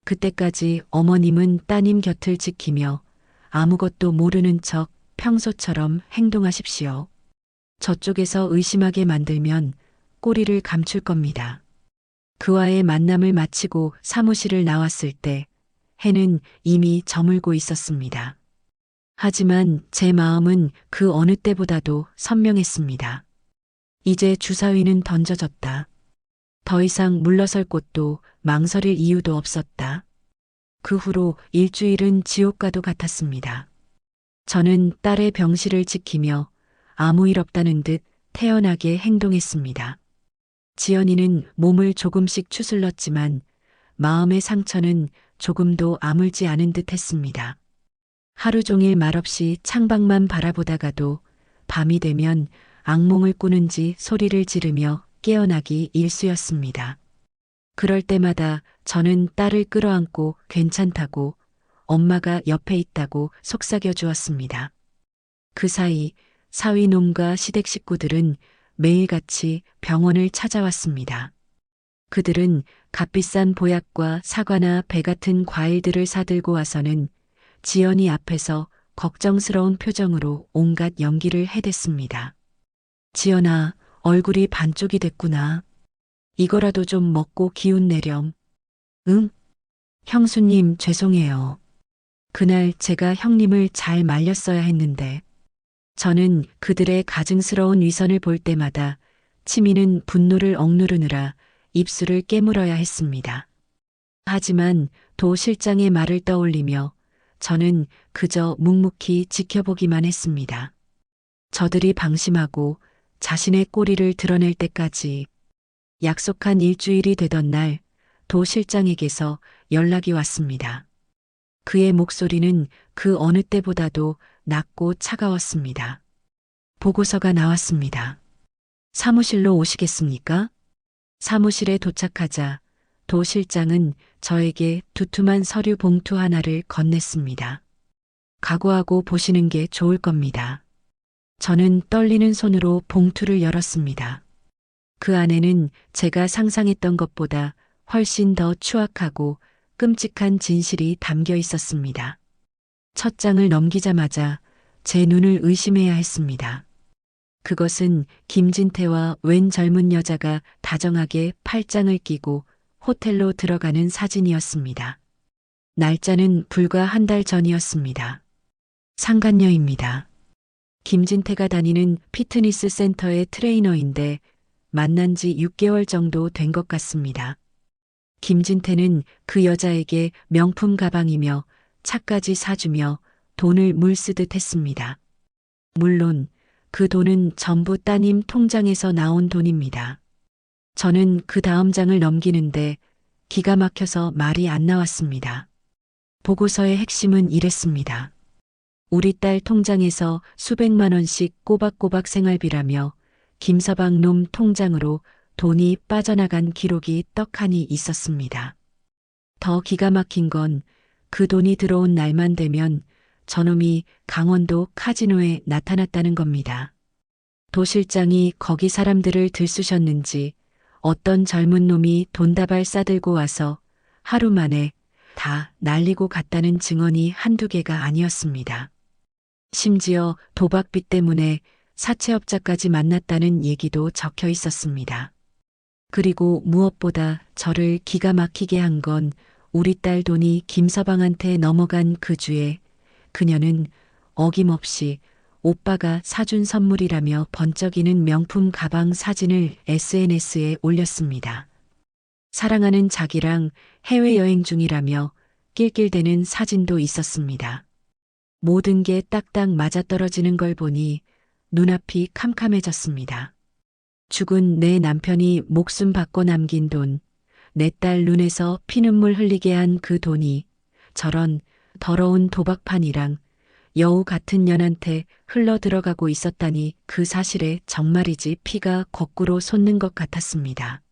그때까지 어머님은 따님 곁을 지키며 아무것도 모르는 척 평소처럼 행동하십시오. 저쪽에서 의심하게 만들면 꼬리를 감출 겁니다. 그와의 만남을 마치고 사무실을 나왔을 때 해는 이미 저물고 있었습니다. 하지만 제 마음은 그 어느 때보다도 선명했습니다. 이제 주사위는 던져졌다. 더 이상 물러설 곳도 망설일 이유도 없었다. 그 후로 일주일은 지옥과도 같았습니다. 저는 딸의 병실을 지키며 아무 일 없다는 듯 태연하게 행동했습니다. 지연이는 몸을 조금씩 추슬렀지만 마음의 상처는 조금도 아물지 않은 듯 했습니다. 하루 종일 말없이 창밖만 바라보다가도 밤이 되면 악몽을 꾸는지 소리를 지르며 깨어나기 일쑤였습니다. 그럴 때마다 저는 딸을 끌어안고 괜찮다고, 엄마가 옆에 있다고 속삭여 주었습니다. 그 사이 사위놈과 시댁 식구들은 매일같이 병원을 찾아왔습니다. 그들은 값비싼 보약과 사과나 배 같은 과일들을 사들고 와서는 지연이 앞에서 걱정스러운 표정으로 온갖 연기를 해댔습니다. 지연아, 얼굴이 반쪽이 됐구나. 이거라도 좀 먹고 기운 내렴. 응? 형수님, 죄송해요. 그날 제가 형님을 잘 말렸어야 했는데. 저는 그들의 가증스러운 위선을 볼 때마다 치미는 분노를 억누르느라 입술을 깨물어야 했습니다. 하지만 도 실장의 말을 떠올리며 저는 그저 묵묵히 지켜보기만 했습니다. 저들이 방심하고 자신의 꼬리를 드러낼 때까지. 약속한 일주일이 되던 날 도 실장에게서 연락이 왔습니다. 그의 목소리는 그 어느 때보다도 낮고 차가웠습니다. 보고서가 나왔습니다. 사무실로 오시겠습니까? 사무실에 도착하자 도 실장은 저에게 두툼한 서류 봉투 하나를 건넸습니다. 각오하고 보시는 게 좋을 겁니다. 저는 떨리는 손으로 봉투를 열었습니다. 그 안에는 제가 상상했던 것보다 훨씬 더 추악하고 끔찍한 진실이 담겨 있었습니다. 첫 장을 넘기자마자 제 눈을 의심해야 했습니다. 그것은 김진태와 웬 젊은 여자가 다정하게 팔짱을 끼고 호텔로 들어가는 사진이었습니다. 날짜는 불과 한 달 전이었습니다. 상간녀입니다. 김진태가 다니는 피트니스 센터의 트레이너인데 만난 지 6개월 정도 된 것 같습니다. 김진태는 그 여자에게 명품 가방이며 차까지 사주며 돈을 물쓰듯 했습니다. 물론 그 돈은 전부 따님 통장에서 나온 돈입니다. 저는 그 다음 장을 넘기는데 기가 막혀서 말이 안 나왔습니다. 보고서의 핵심은 이랬습니다. 우리 딸 통장에서 수백만 원씩 꼬박꼬박 생활비라며 김서방 놈 통장으로 돈이 빠져나간 기록이 떡하니 있었습니다. 더 기가 막힌 건 그 돈이 들어온 날만 되면 저놈이 강원도 카지노에 나타났다는 겁니다. 도 실장이 거기 사람들을 들쑤셨는지 어떤 젊은 놈이 돈다발 싸들고 와서 하루 만에 다 날리고 갔다는 증언이 한두 개가 아니었습니다. 심지어 도박빚 때문에 사채업자까지 만났다는 얘기도 적혀 있었습니다. 그리고 무엇보다 저를 기가 막히게 한 건 우리 딸 돈이 김서방한테 넘어간 그 주에 그녀는 어김없이 오빠가 사준 선물이라며 번쩍이는 명품 가방 사진을 SNS에 올렸습니다. 사랑하는 자기랑 해외여행 중이라며 낄낄대는 사진도 있었습니다. 모든 게 딱딱 맞아떨어지는 걸 보니 눈앞이 캄캄해졌습니다. 죽은 내 남편이 목숨 바꿔 남긴 돈, 내 딸 눈에서 피눈물 흘리게 한 그 돈이 저런 더러운 도박판이랑 여우 같은 년한테 흘러 들어가고 있었다니 그 사실에 정말이지 피가 거꾸로 솟는 것 같았습니다.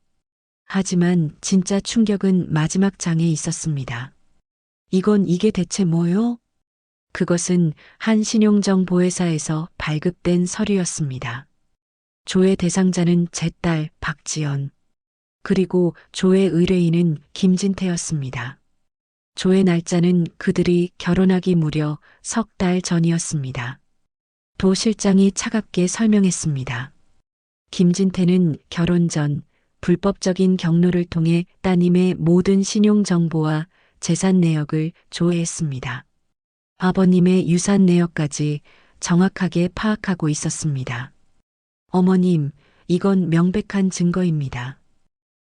하지만 진짜 충격은 마지막 장에 있었습니다. 이게 대체 뭐요? 그것은 한 신용정보회사에서 발급된 서류였습니다. 조회 대상자는 제 딸 박지연, 그리고 조회 의뢰인은 김진태였습니다. 조회 날짜는 그들이 결혼하기 무려 석 달 전이었습니다. 도 실장이 차갑게 설명했습니다. 김진태는 결혼 전 불법적인 경로를 통해 따님의 모든 신용정보와 재산 내역을 조회했습니다. 아버님의 유산 내역까지 정확하게 파악하고 있었습니다. 어머님, 이건 명백한 증거입니다.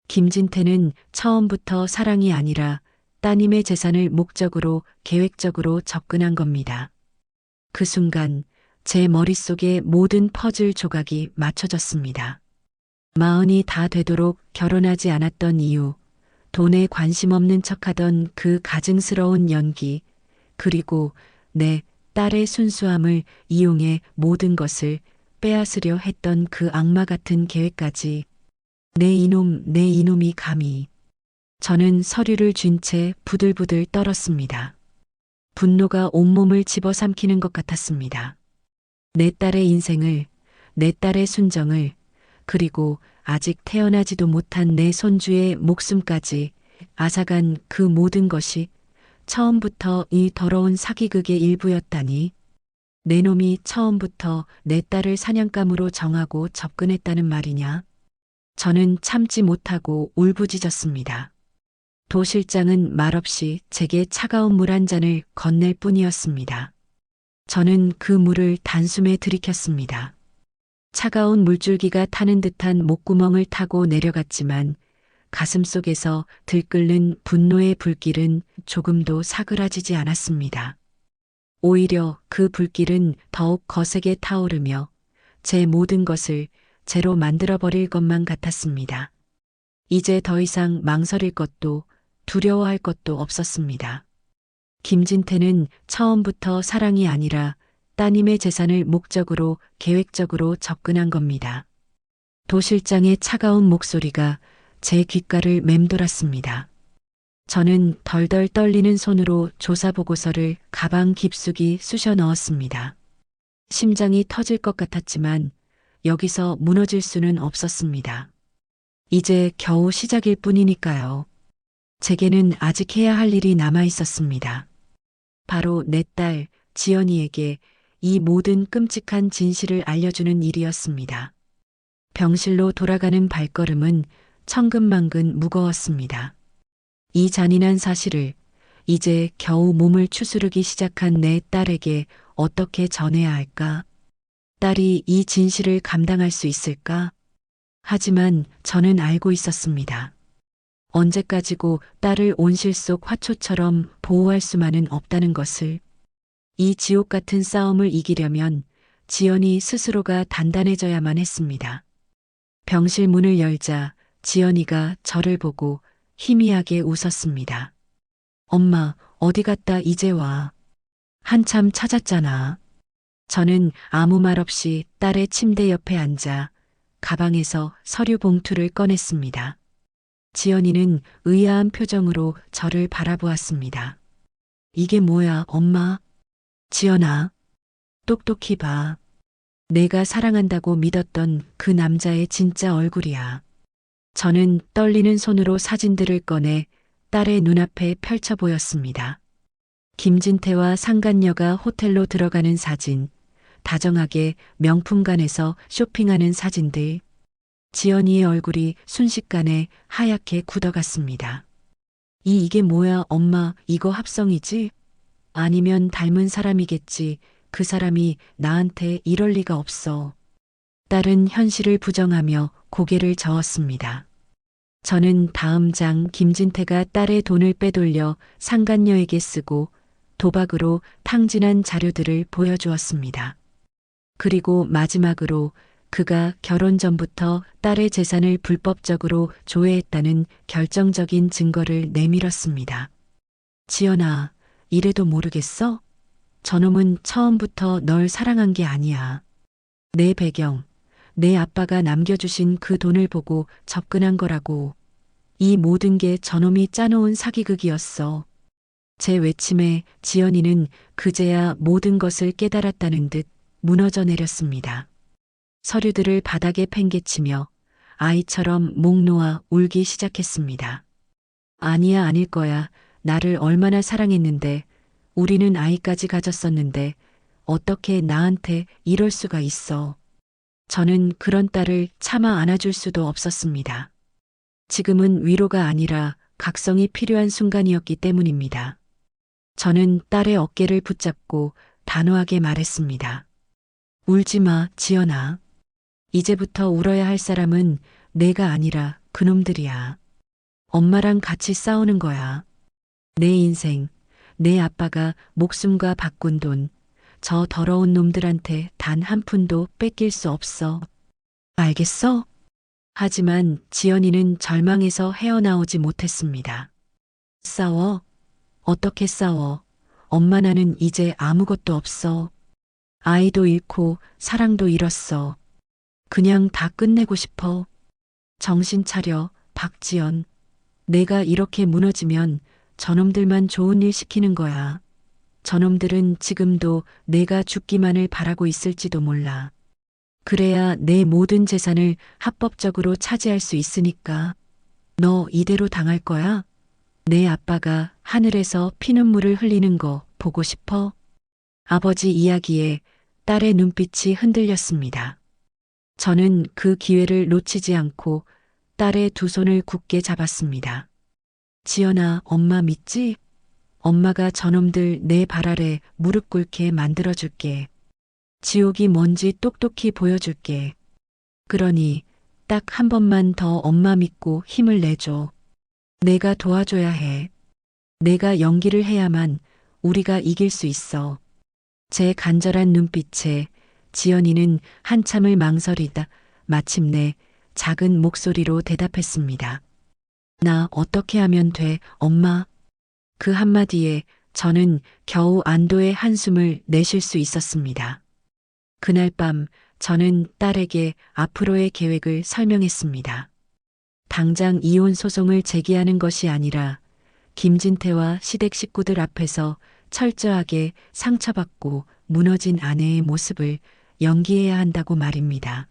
김진태는 처음부터 사랑이 아니라 따님의 재산을 목적으로 계획적으로 접근한 겁니다. 그 순간 제 머릿속에 모든 퍼즐 조각이 맞춰졌습니다. 마흔이 다 되도록 결혼하지 않았던 이유, 돈에 관심 없는 척하던 그 가증스러운 연기, 그리고 내 딸의 순수함을 이용해 모든 것을 빼앗으려 했던 그 악마 같은 계획까지 내 이놈이 감히. 저는 서류를 쥔 채 부들부들 떨었습니다. 분노가 온몸을 집어삼키는 것 같았습니다. 내 딸의 인생을, 내 딸의 순정을, 그리고 아직 태어나지도 못한 내 손주의 목숨까지 앗아간 그 모든 것이 처음부터 이 더러운 사기극의 일부였다니. 내 놈이 처음부터 내 딸을 사냥감으로 정하고 접근했다는 말이냐? 저는 참지 못하고 울부짖었습니다. 도 실장은 말없이 제게 차가운 물 한 잔을 건넬 뿐이었습니다. 저는 그 물을 단숨에 들이켰습니다. 차가운 물줄기가 타는 듯한 목구멍을 타고 내려갔지만 가슴 속에서 들끓는 분노의 불길은 조금도 사그라지지 않았습니다. 오히려 그 불길은 더욱 거세게 타오르며 제 모든 것을 제로 만들어버릴 것만 같았습니다. 이제 더 이상 망설일 것도 두려워할 것도 없었습니다. 김진태는 처음부터 사랑이 아니라 따님의 재산을 목적으로 계획적으로 접근한 겁니다. 도 실장의 차가운 목소리가 제 귓가를 맴돌았습니다. 저는 덜덜 떨리는 손으로 조사 보고서를 가방 깊숙이 쑤셔 넣었습니다. 심장이 터질 것 같았지만 여기서 무너질 수는 없었습니다. 이제 겨우 시작일 뿐이니까요. 제게는 아직 해야 할 일이 남아 있었습니다. 바로 내 딸 지연이에게 이 모든 끔찍한 진실을 알려주는 일이었습니다. 병실로 돌아가는 발걸음은 천근만근 무거웠습니다. 이 잔인한 사실을 이제 겨우 몸을 추스르기 시작한 내 딸에게 어떻게 전해야 할까? 딸이 이 진실을 감당할 수 있을까? 하지만 저는 알고 있었습니다. 언제까지고 딸을 온실 속 화초처럼 보호할 수만은 없다는 것을. 이 지옥 같은 싸움을 이기려면 지연이 스스로가 단단해져야만 했습니다. 병실 문을 열자 지연이가 저를 보고 희미하게 웃었습니다. 엄마, 어디 갔다 이제 와. 한참 찾았잖아. 저는 아무 말 없이 딸의 침대 옆에 앉아 가방에서 서류 봉투를 꺼냈습니다. 지연이는 의아한 표정으로 저를 바라보았습니다. 이게 뭐야, 엄마? 지연아, 똑똑히 봐. 내가 사랑한다고 믿었던 그 남자의 진짜 얼굴이야. 저는 떨리는 손으로 사진들을 꺼내 딸의 눈앞에 펼쳐 보였습니다. 김진태와 상간녀가 호텔로 들어가는 사진, 다정하게 명품관에서 쇼핑하는 사진들. 지연이의 얼굴이 순식간에 하얗게 굳어갔습니다. 이게 뭐야, 엄마, 이거 합성이지? 아니면 닮은 사람이겠지. 그 사람이 나한테 이럴 리가 없어. 딸은 현실을 부정하며 고개를 저었습니다. 저는 다음 장 김진태가 딸의 돈을 빼돌려 상간녀에게 쓰고 도박으로 탕진한 자료들을 보여주었습니다. 그리고 마지막으로 그가 결혼 전부터 딸의 재산을 불법적으로 조회했다는 결정적인 증거를 내밀었습니다. 지연아, 이래도 모르겠어? 저놈은 처음부터 널 사랑한 게 아니야. 내 배경, 내 아빠가 남겨주신 그 돈을 보고 접근한 거라고. 이 모든 게 저놈이 짜놓은 사기극이었어. 제 외침에 지연이는 그제야 모든 것을 깨달았다는 듯 무너져 내렸습니다. 서류들을 바닥에 팽개치며 아이처럼 목 놓아 울기 시작했습니다. 아니야, 아닐 거야. 나를 얼마나 사랑했는데, 우리는 아이까지 가졌었는데, 어떻게 나한테 이럴 수가 있어. 저는 그런 딸을 차마 안아줄 수도 없었습니다. 지금은 위로가 아니라 각성이 필요한 순간이었기 때문입니다. 저는 딸의 어깨를 붙잡고 단호하게 말했습니다. 울지 마, 지연아. 이제부터 울어야 할 사람은 내가 아니라 그놈들이야. 엄마랑 같이 싸우는 거야. 내 인생, 내 아빠가 목숨과 바꾼 돈, 저 더러운 놈들한테 단 한 푼도 뺏길 수 없어. 알겠어? 하지만 지연이는 절망에서 헤어나오지 못했습니다. 싸워? 어떻게 싸워? 엄마, 나는 이제 아무것도 없어. 아이도 잃고 사랑도 잃었어. 그냥 다 끝내고 싶어. 정신 차려, 박지연. 내가 이렇게 무너지면 저놈들만 좋은 일 시키는 거야. 저놈들은 지금도 내가 죽기만을 바라고 있을지도 몰라. 그래야 내 모든 재산을 합법적으로 차지할 수 있으니까. 너 이대로 당할 거야? 내 아빠가 하늘에서 피눈물을 흘리는 거 보고 싶어? 아버지 이야기에 딸의 눈빛이 흔들렸습니다. 저는 그 기회를 놓치지 않고 딸의 두 손을 굳게 잡았습니다. 지연아, 엄마 믿지? 엄마가 저놈들 내 발 아래 무릎 꿇게 만들어줄게. 지옥이 뭔지 똑똑히 보여줄게. 그러니 딱 한 번만 더 엄마 믿고 힘을 내줘. 내가 도와줘야 해. 내가 연기를 해야만 우리가 이길 수 있어. 제 간절한 눈빛에 지연이는 한참을 망설이다 마침내 작은 목소리로 대답했습니다. 나 어떻게 하면 돼, 엄마? 그 한마디에 저는 겨우 안도의 한숨을 내쉴 수 있었습니다. 그날 밤 저는 딸에게 앞으로의 계획을 설명했습니다. 당장 이혼 소송을 제기하는 것이 아니라 김진태와 시댁 식구들 앞에서 철저하게 상처받고 무너진 아내의 모습을 연기해야 한다고 말입니다.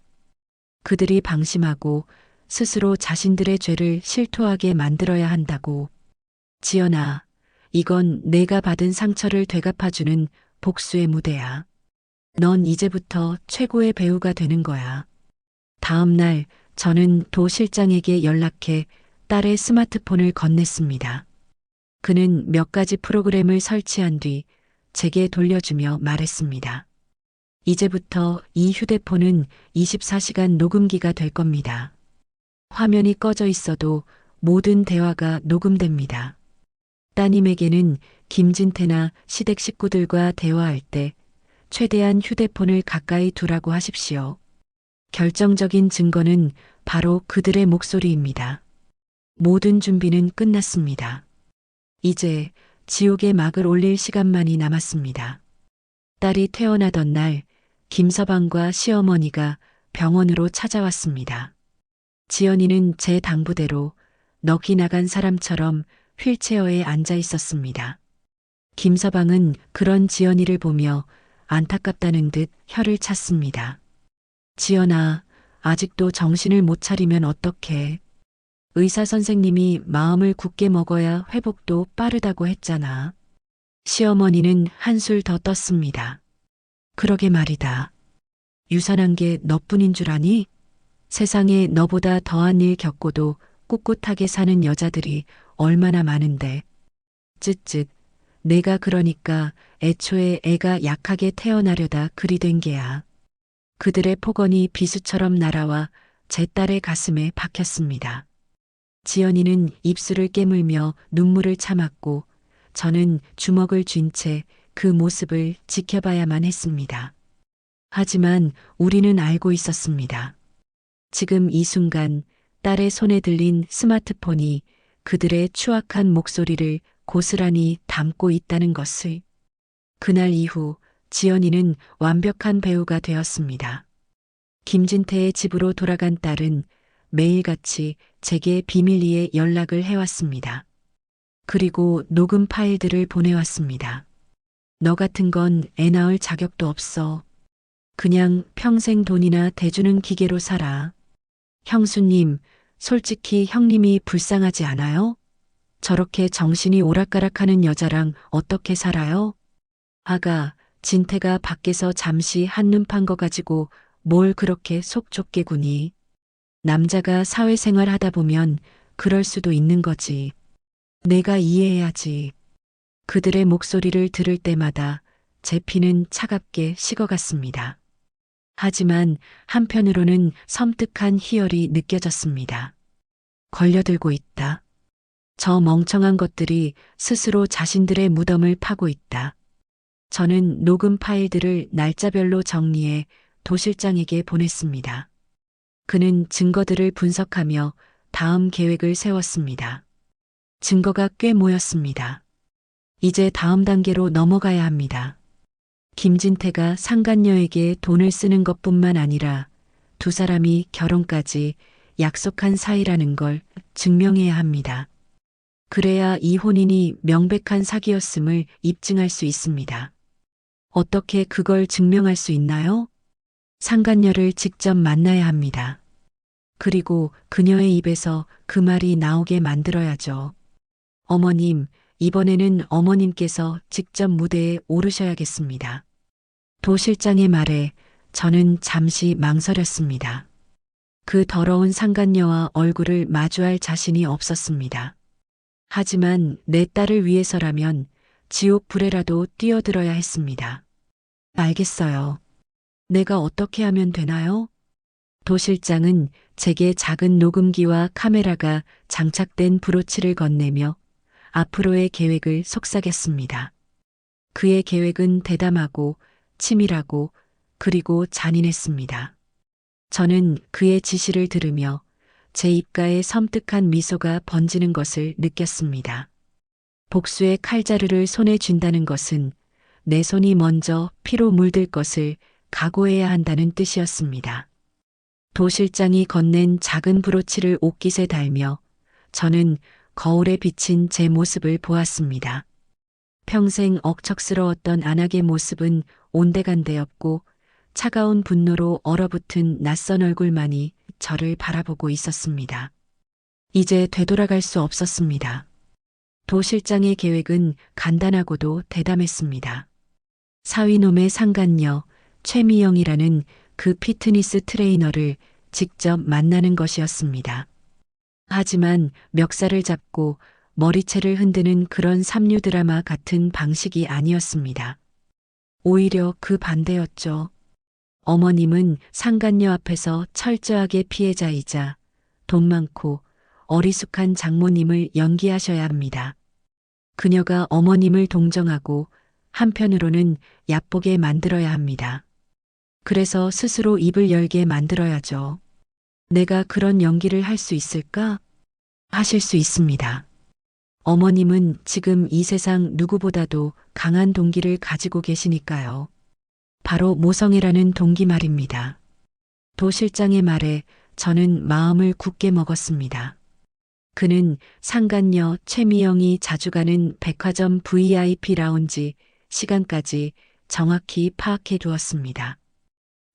그들이 방심하고 스스로 자신들의 죄를 실토하게 만들어야 한다고. 지연아, 이건 내가 받은 상처를 되갚아주는 복수의 무대야. 넌 이제부터 최고의 배우가 되는 거야. 다음 날 저는 도 실장에게 연락해 딸의 스마트폰을 건넸습니다. 그는 몇 가지 프로그램을 설치한 뒤 제게 돌려주며 말했습니다. 이제부터 이 휴대폰은 24시간 녹음기가 될 겁니다. 화면이 꺼져 있어도 모든 대화가 녹음됩니다. 따님에게는 김진태나 시댁 식구들과 대화할 때 최대한 휴대폰을 가까이 두라고 하십시오. 결정적인 증거는 바로 그들의 목소리입니다. 모든 준비는 끝났습니다. 이제 지옥의 막을 올릴 시간만이 남았습니다. 딸이 태어나던 날 김서방과 시어머니가 병원으로 찾아왔습니다. 지연이는 제 당부대로 넋이 나간 사람처럼 휠체어에 앉아 있었습니다. 김서방은 그런 지연이를 보며 안타깝다는 듯 혀를 찼습니다. 지연아, 아직도 정신을 못 차리면 어떡해. 의사 선생님이 마음을 굳게 먹어야 회복도 빠르다고 했잖아. 시어머니는 한술 더 떴습니다. 그러게 말이다. 유산한 게 너뿐인 줄 아니? 세상에 너보다 더한 일 겪고도 꿋꿋하게 사는 여자들이 얼마나 많은데. 쯧쯧. 내가 그러니까 애초에 애가 약하게 태어나려다 그리 된 게야. 그들의 폭언이 비수처럼 날아와 제 딸의 가슴에 박혔습니다. 지연이는 입술을 깨물며 눈물을 참았고 저는 주먹을 쥔 채 그 모습을 지켜봐야만 했습니다. 하지만 우리는 알고 있었습니다. 지금 이 순간 딸의 손에 들린 스마트폰이 그들의 추악한 목소리를 고스란히 담고 있다는 것을. 그날 이후 지연이는 완벽한 배우가 되었습니다. 김진태의 집으로 돌아간 딸은 매일같이 제게 비밀리에 연락을 해왔습니다. 그리고 녹음 파일들을 보내왔습니다. 너 같은 건 애 낳을 자격도 없어. 그냥 평생 돈이나 대주는 기계로 살아. 형수님, 솔직히 형님이 불쌍하지 않아요? 저렇게 정신이 오락가락하는 여자랑 어떻게 살아요? 아가, 진태가 밖에서 잠시 한눈 판 거 가지고 뭘 그렇게 속 좁게 구니? 남자가 사회생활 하다 보면 그럴 수도 있는 거지. 내가 이해해야지. 그들의 목소리를 들을 때마다 제 피는 차갑게 식어갔습니다. 하지만 한편으로는 섬뜩한 희열이 느껴졌습니다. 걸려들고 있다. 저 멍청한 것들이 스스로 자신들의 무덤을 파고 있다. 저는 녹음 파일들을 날짜별로 정리해 도 실장에게 보냈습니다. 그는 증거들을 분석하며 다음 계획을 세웠습니다. 증거가 꽤 모였습니다. 이제 다음 단계로 넘어가야 합니다. 김진태가 상간녀에게 돈을 쓰는 것뿐만 아니라 두 사람이 결혼까지 약속한 사이라는 걸 증명해야 합니다. 그래야 이 혼인이 명백한 사기였음을 입증할 수 있습니다. 어떻게 그걸 증명할 수 있나요? 상간녀를 직접 만나야 합니다. 그리고 그녀의 입에서 그 말이 나오게 만들어야죠. 어머님, 이번에는 어머님께서 직접 무대에 오르셔야겠습니다. 도 실장의 말에 저는 잠시 망설였습니다. 그 더러운 상간녀와 얼굴을 마주할 자신이 없었습니다. 하지만 내 딸을 위해서라면 지옥 불에라도 뛰어들어야 했습니다. 알겠어요. 내가 어떻게 하면 되나요? 도 실장은 제게 작은 녹음기와 카메라가 장착된 브로치를 건네며 앞으로의 계획을 속삭였습니다. 그의 계획은 대담하고 치밀하고 그리고 잔인했습니다. 저는 그의 지시를 들으며 제 입가에 섬뜩한 미소가 번지는 것을 느꼈습니다. 복수의 칼자루를 손에 쥔다는 것은 내 손이 먼저 피로 물들 것을 각오해야 한다는 뜻이었습니다. 도 실장이 건넨 작은 브로치를 옷깃에 달며 저는 거울에 비친 제 모습을 보았습니다. 평생 억척스러웠던 안악의 모습은 온데간데였고 차가운 분노로 얼어붙은 낯선 얼굴만이 저를 바라보고 있었습니다. 이제 되돌아갈 수 없었습니다. 도 실장의 계획은 간단하고도 대담했습니다. 사위놈의 상간녀 최미영이라는 그 피트니스 트레이너를 직접 만나는 것이었습니다. 하지만 멱살을 잡고 머리채를 흔드는 그런 삼류 드라마 같은 방식이 아니었습니다. 오히려 그 반대였죠. 어머님은 상간녀 앞에서 철저하게 피해자이자 돈 많고 어리숙한 장모님을 연기하셔야 합니다. 그녀가 어머님을 동정하고 한편으로는 얕보게 만들어야 합니다. 그래서 스스로 입을 열게 만들어야죠. 내가 그런 연기를 할 수 있을까? 하실 수 있습니다. 어머님은 지금 이 세상 누구보다도 강한 동기를 가지고 계시니까요. 바로 모성애라는 동기 말입니다. 도 실장의 말에 저는 마음을 굳게 먹었습니다. 그는 상간녀 최미영이 자주 가는 백화점 VIP 라운지 시간까지 정확히 파악해 두었습니다.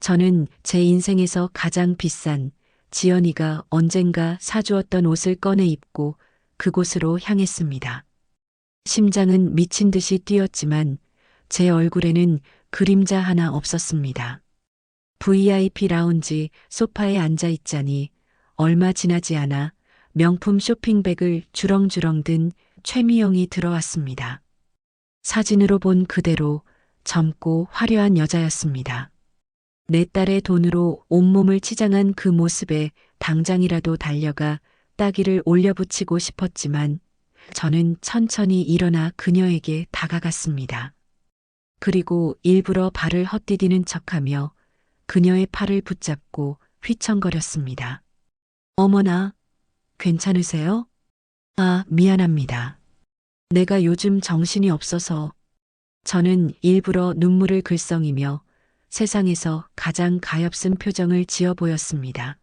저는 제 인생에서 가장 비싼 지연이가 언젠가 사주었던 옷을 꺼내 입고 그곳으로 향했습니다. 심장은 미친 듯이 뛰었지만 제 얼굴에는 그림자 하나 없었습니다. VIP 라운지 소파에 앉아 있자니 얼마 지나지 않아 명품 쇼핑백을 주렁주렁 든 최미영이 들어왔습니다. 사진으로 본 그대로 젊고 화려한 여자였습니다. 내 딸의 돈으로 온몸을 치장한 그 모습에 당장이라도 달려가 따기를 올려붙이고 싶었지만 저는 천천히 일어나 그녀에게 다가갔습니다. 그리고 일부러 발을 헛디디는 척하며 그녀의 팔을 붙잡고 휘청거렸습니다. 어머나, 괜찮으세요? 아, 미안합니다. 내가 요즘 정신이 없어서. 저는 일부러 눈물을 글썽이며 세상에서 가장 가엾은 표정을 지어 보였습니다.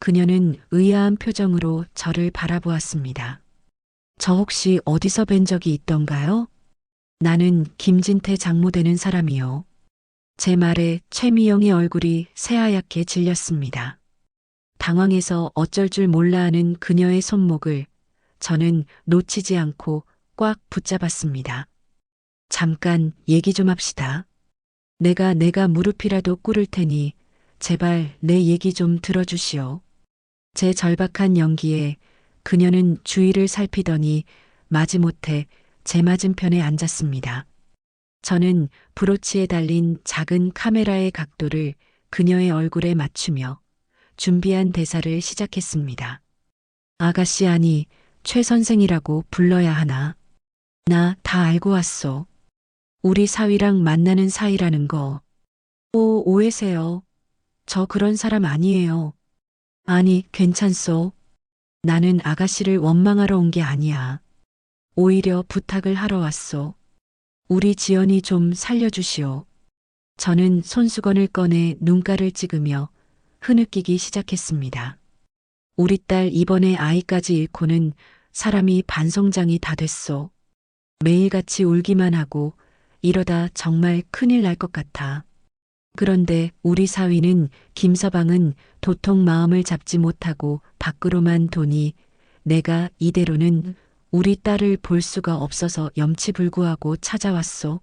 그녀는 의아한 표정으로 저를 바라보았습니다. 저 혹시 어디서 뵌 적이 있던가요? 나는 김진태 장모 되는 사람이요. 제 말에 최미영의 얼굴이 새하얗게 질렸습니다. 당황해서 어쩔 줄 몰라 하는 그녀의 손목을 저는 놓치지 않고 꽉 붙잡았습니다. 잠깐 얘기 좀 합시다. 내가 무릎이라도 꿇을 테니 제발 내 얘기 좀 들어주시오. 제 절박한 연기에 그녀는 주위를 살피더니 마지못해 제 맞은편에 앉았습니다. 저는 브로치에 달린 작은 카메라의 각도를 그녀의 얼굴에 맞추며 준비한 대사를 시작했습니다. 아가씨 아니 최 선생이라고 불러야 하나? 나 다 알고 왔소. 우리 사위랑 만나는 사이라는 거. 오해세요. 저 그런 사람 아니에요. 아니 괜찮소. 나는 아가씨를 원망하러 온 게 아니야. 오히려 부탁을 하러 왔소. 우리 지연이 좀 살려주시오. 저는 손수건을 꺼내 눈가를 찍으며 흐느끼기 시작했습니다. 우리 딸 이번에 아이까지 잃고는 사람이 반성장이 다 됐소. 매일같이 울기만 하고 이러다 정말 큰일 날 것 같아. 그런데 우리 사위는 김서방은 도통 마음을 잡지 못하고 밖으로만 도니 내가 이대로는 우리 딸을 볼 수가 없어서 염치불구하고 찾아왔소.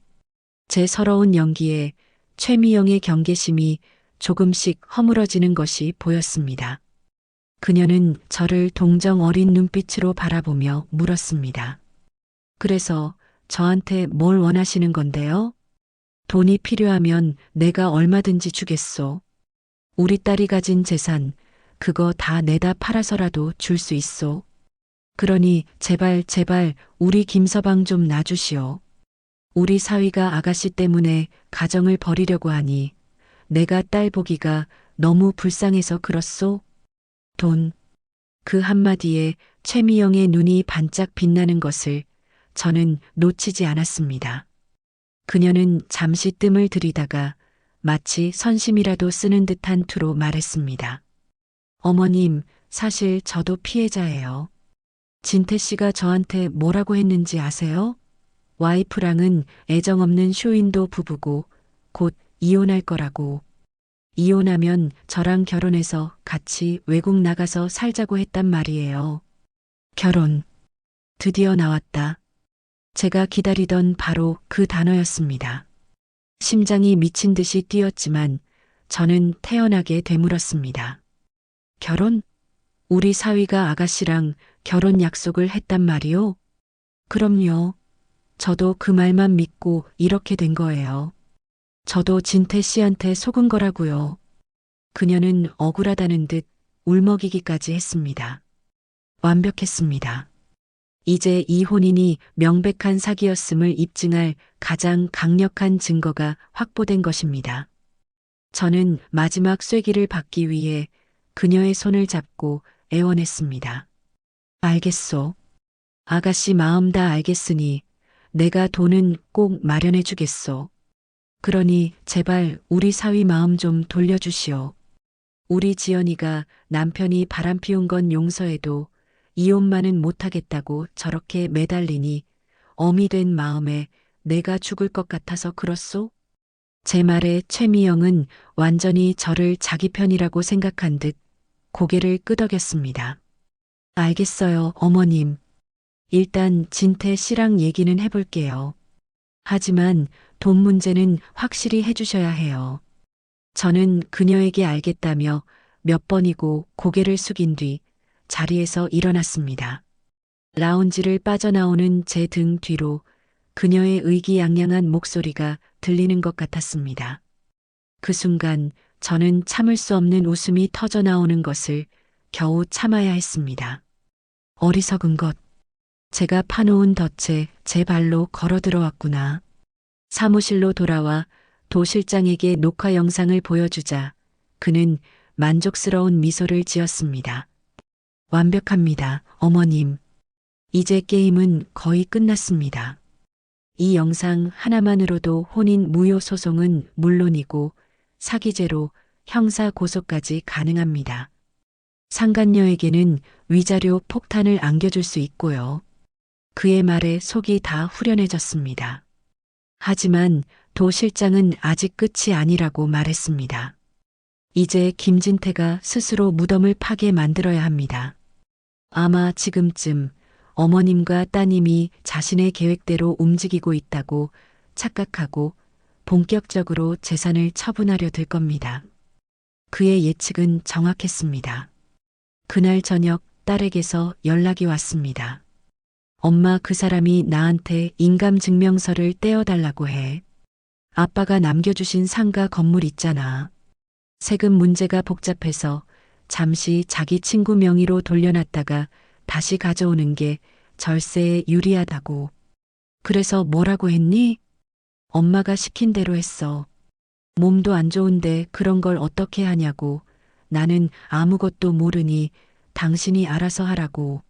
제 서러운 연기에 최미영의 경계심이 조금씩 허물어지는 것이 보였습니다. 그녀는 저를 동정 어린 눈빛으로 바라보며 물었습니다. 그래서 저한테 뭘 원하시는 건데요? 돈이 필요하면 내가 얼마든지 주겠소. 우리 딸이 가진 재산, 그거 다 내다 팔아서라도 줄 수 있소. 그러니 제발 우리 김서방 좀 놔주시오. 우리 사위가 아가씨 때문에 가정을 버리려고 하니 내가 딸 보기가 너무 불쌍해서 그렇소. 돈. 그 한마디에 최미영의 눈이 반짝 빛나는 것을 저는 놓치지 않았습니다. 그녀는 잠시 뜸을 들이다가 마치 선심이라도 쓰는 듯한 투로 말했습니다. 어머님, 사실 저도 피해자예요. 진태 씨가 저한테 뭐라고 했는지 아세요? 와이프랑은 애정 없는 쇼윈도 부부고 곧 이혼할 거라고. 이혼하면 저랑 결혼해서 같이 외국 나가서 살자고 했단 말이에요. 결혼. 드디어 나왔다. 제가 기다리던 바로 그 단어였습니다. 심장이 미친 듯이 뛰었지만 저는 태연하게 되물었습니다. 결혼? 우리 사위가 아가씨랑 결혼 약속을 했단 말이요? 그럼요. 저도 그 말만 믿고 이렇게 된 거예요. 저도 진태 씨한테 속은 거라고요. 그녀는 억울하다는 듯 울먹이기까지 했습니다. 완벽했습니다. 이제 이 혼인이 명백한 사기였음을 입증할 가장 강력한 증거가 확보된 것입니다. 저는 마지막 쐐기를 받기 위해 그녀의 손을 잡고 애원했습니다. 알겠소. 아가씨 마음 다 알겠으니 내가 돈은 꼭 마련해 주겠소. 그러니 제발 우리 사위 마음 좀 돌려주시오. 우리 지연이가 남편이 바람피운 건 용서해도 이혼만은 못하겠다고 저렇게 매달리니 어미 된 마음에 내가 죽을 것 같아서 그렇소? 제 말에 최미영은 완전히 저를 자기 편이라고 생각한 듯 고개를 끄덕였습니다. 알겠어요, 어머님. 일단 진태 씨랑 얘기는 해볼게요. 하지만 돈 문제는 확실히 해주셔야 해요. 저는 그녀에게 알겠다며 몇 번이고 고개를 숙인 뒤 자리에서 일어났습니다. 라운지를 빠져나오는 제 등 뒤로 그녀의 의기양양한 목소리가 들리는 것 같았습니다. 그 순간 저는 참을 수 없는 웃음이 터져 나오는 것을 겨우 참아야 했습니다. 어리석은 것. 제가 파놓은 덫에 제 발로 걸어 들어왔구나. 사무실로 돌아와 도 실장에게 녹화 영상을 보여주자 그는 만족스러운 미소를 지었습니다. 완벽합니다, 어머님. 이제 게임은 거의 끝났습니다. 이 영상 하나만으로도 혼인 무효 소송은 물론이고 사기죄로 형사 고소까지 가능합니다. 상간녀에게는 위자료 폭탄을 안겨줄 수 있고요. 그의 말에 속이 다 후련해졌습니다. 하지만 도 실장은 아직 끝이 아니라고 말했습니다. 이제 김진태가 스스로 무덤을 파게 만들어야 합니다. 아마 지금쯤 어머님과 따님이 자신의 계획대로 움직이고 있다고 착각하고 본격적으로 재산을 처분하려 들 겁니다. 그의 예측은 정확했습니다. 그날 저녁 딸에게서 연락이 왔습니다. 엄마, 그 사람이 나한테 인감증명서를 떼어달라고 해. 아빠가 남겨주신 상가 건물 있잖아. 세금 문제가 복잡해서 잠시 자기 친구 명의로 돌려놨다가 다시 가져오는 게 절세에 유리하다고. 그래서 뭐라고 했니? 엄마가 시킨 대로 했어. 몸도 안 좋은데 그런 걸 어떻게 하냐고. 나는 아무것도 모르니 당신이 알아서 하라고.